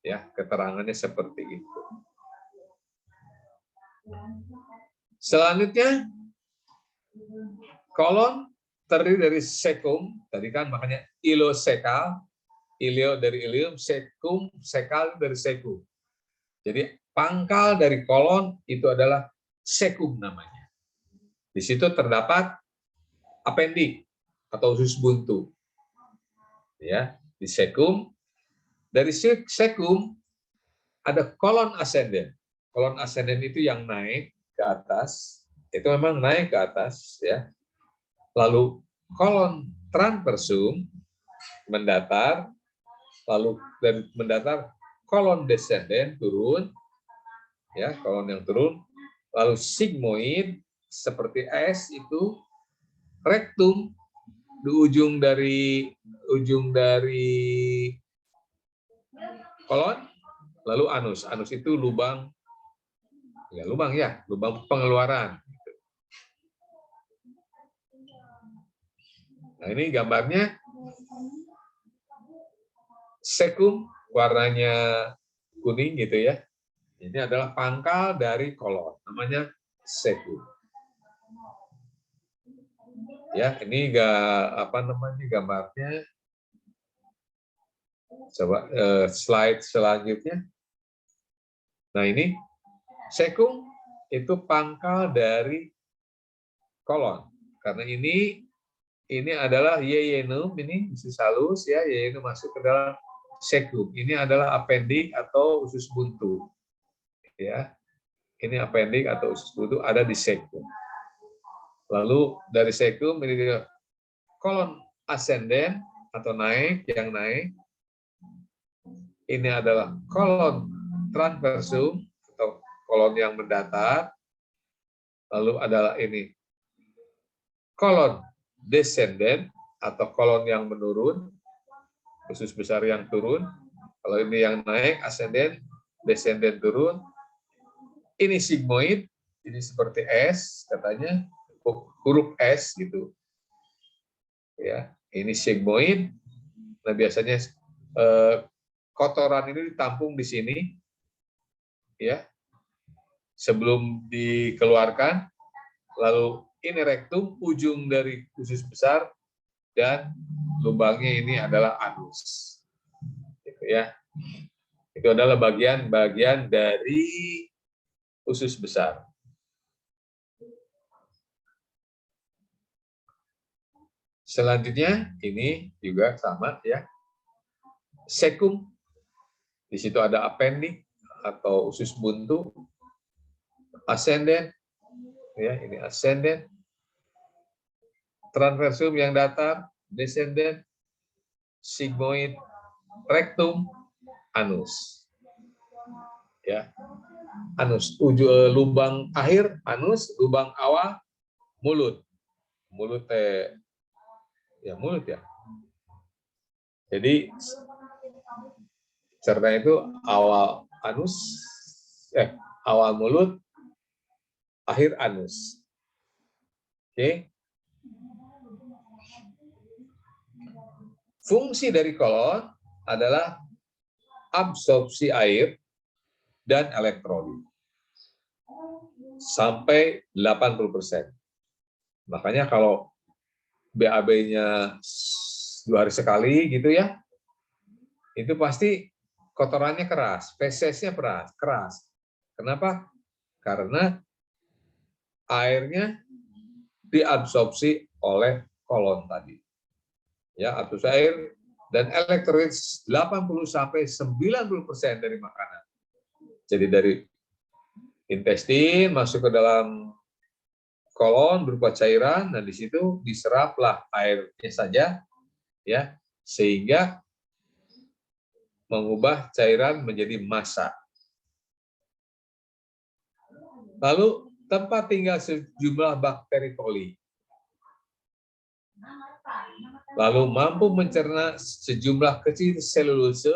Ya, keterangannya seperti itu. Selanjutnya, kolon terdiri dari sekum, tadi kan makanya ileosekal, ileo dari ileum, sekum, sekal dari sekum. Jadi pangkal dari kolon itu adalah sekum namanya. Di situ terdapat apendik atau usus buntu. Ya, di sekum. Dari sekum ada kolon ascendent. Kolon ascendent itu yang naik ke atas, itu memang naik ke atas ya. Lalu kolon transversum mendatar, lalu dari mendatar kolon descendent turun, ya kolon yang turun, lalu sigmoid seperti S itu, rektum di ujung dari kolon, lalu anus. Anus itu lubang pengeluaran. Nah, ini gambarnya sekum warnanya kuning gitu ya. Ini adalah pangkal dari kolon, namanya sekum. Ya, ini gambarnya. Coba slide selanjutnya. Nah, ini sekum itu pangkal dari kolon. Karena ini adalah yeyenum, ini usus halus ya, yeyenum masuk ke dalam sekum. Ini adalah apendik atau usus buntu. Ya. Ini apendik atau usus buntu ada di sekum. Lalu dari sekum ini kolon ascendent atau naik, yang naik. Ini adalah kolon transversum atau kolon yang mendatar. Lalu adalah ini kolon descendent atau kolon yang menurun, usus besar yang turun. Kalau ini yang naik, ascendent, descendent turun. Ini sigmoid, ini seperti S katanya, huruf S gitu. Ya, ini sigmoid. Nah, biasanya kotoran ini ditampung di sini, ya, sebelum dikeluarkan. Lalu ini rektum, ujung dari usus besar, dan lubangnya ini adalah anus. Gitu ya. Itu adalah bagian-bagian dari usus besar. Selanjutnya ini juga sama ya. Sekum. Di situ ada apendik atau usus buntu. Ascendent. Ya, ini ascendent. Transversum yang datar, descendent, sigmoid, rektum, anus. ya. Anus, lubang akhir anus, lubang awal mulut. Mulut mulut ya. Jadi cerna itu awal anus, awal mulut, akhir anus. Oke. Fungsi dari kolon adalah absorpsi air dan elektrolit sampai 80%. Makanya kalau BAB-nya 2 hari sekali gitu ya, itu pasti kotorannya keras, fesesnya keras. Kenapa? Karena airnya diabsorpsi oleh kolon tadi. Ya, absorpsi air dan elektrolit 80-90% dari makanan. Jadi dari intestin masuk ke dalam kolon berupa cairan, dan di situ diseraplah airnya saja, ya, sehingga mengubah cairan menjadi massa. Lalu tempat tinggal sejumlah bakteri koli. Lalu mampu mencerna sejumlah kecil selulose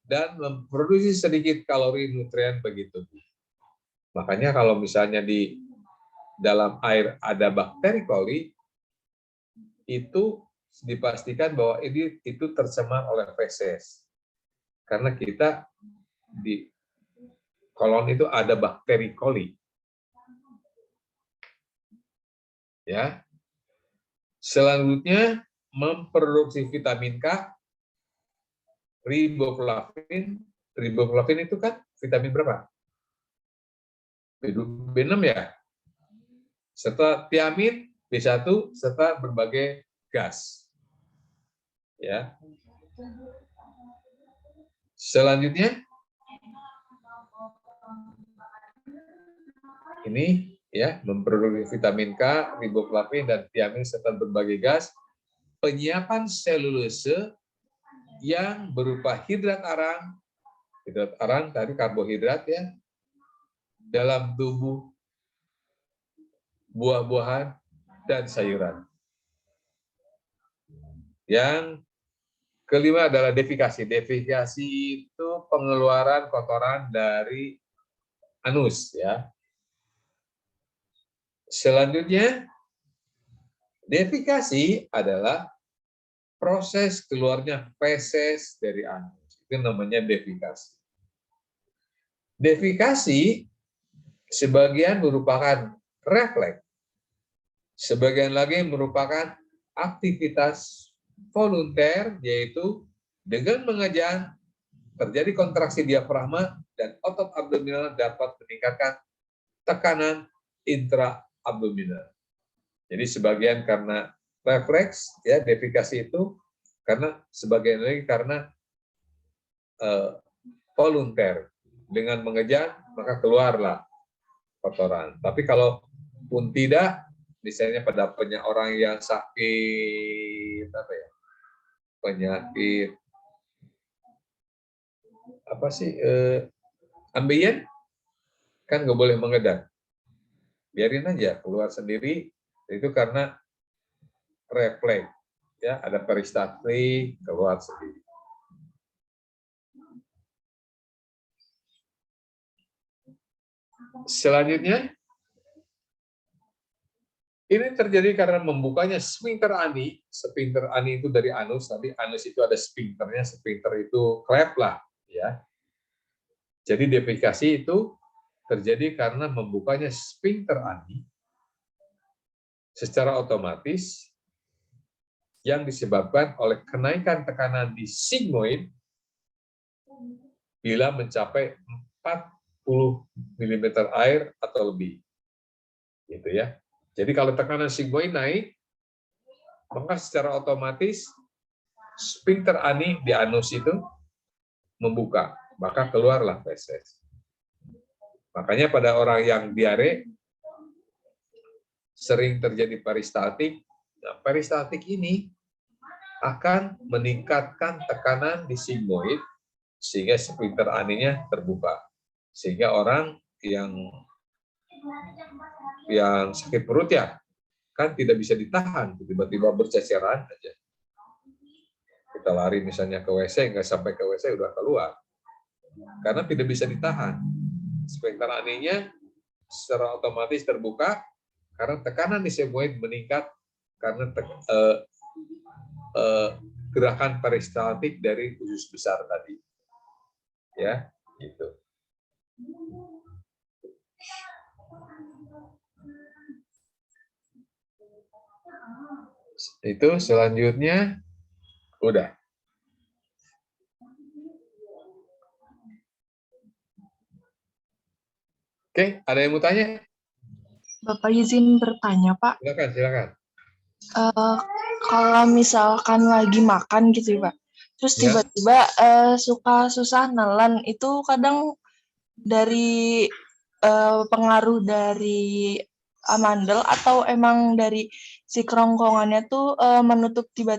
dan memproduksi sedikit kalori nutrien bagi tubuh. Makanya kalau misalnya di dalam air ada bakteri koli, itu dipastikan bahwa itu tercemar oleh feses. Karena kita di kolon itu ada bakteri koli. Ya. Selanjutnya memproduksi vitamin K, riboflavin. Riboflavin itu kan vitamin berapa? B6 ya. Serta tiamin, B1 serta berbagai gas. Ya. Selanjutnya ini ya, memproduksi vitamin K, riboflavin dan tiamin serta berbagai gas, penyiapan selulose yang berupa hidrat arang tadi karbohidrat ya, dalam tubuh buah-buahan dan sayuran. Yang kelima adalah defikasi. Defikasi itu pengeluaran kotoran dari anus ya. Selanjutnya, defikasi adalah proses keluarnya feses dari anus. Itu namanya defikasi. Defikasi sebagian merupakan refleks, sebagian lagi merupakan aktivitas volunter, yaitu dengan mengejan terjadi kontraksi diafragma dan otot abdominal dapat meningkatkan tekanan intraabdominal. Jadi sebagian karena refleks ya, defikasi itu, karena sebagian lagi karena volunter, dengan mengejar maka keluarlah kotoran. Tapi kalau pun tidak, misalnya pada orang yang sakit penyakit ambeien, kan nggak boleh mengedar, biarin aja keluar sendiri. Itu karena refleks ya, ada peristaltik keluar sendiri. Selanjutnya, ini terjadi karena membukanya sphincter ani. Sphincter ani itu dari anus. Tadi anus itu ada sphincternya. Sphincter itu klep lah, ya. Jadi defikasi itu terjadi karena membukanya sphincter ani secara otomatis yang disebabkan oleh kenaikan tekanan di sigmoid bila mencapai 40 mm air atau lebih, gitu ya. Jadi kalau tekanan sigmoid naik, maka secara otomatis sphincter ani di anus itu membuka, maka keluarlah feses. Makanya pada orang yang diare sering terjadi peristaltik. Nah, peristaltik ini akan meningkatkan tekanan di sigmoid sehingga sphincter aninya terbuka. Sehingga orang yang sakit perut ya kan tidak bisa ditahan, tiba-tiba berceceran aja. Kita lari misalnya ke WC, nggak sampai ke WC udah keluar. Karena tidak bisa ditahan. Spektrum anehnya secara otomatis terbuka karena tekanan di sigmoid meningkat karena gerakan peristaltik dari usus besar tadi. Ya, gitu. Itu selanjutnya udah. Oke, ada yang mau tanya? Bapak izin bertanya, Pak. Silakan. Kalau misalkan lagi makan gitu ya, Pak, terus Ya. tiba-tiba suka susah nelen, itu kadang dari pengaruh dari amandel atau emang dari si kerongkongannya tuh menutup tiba-tiba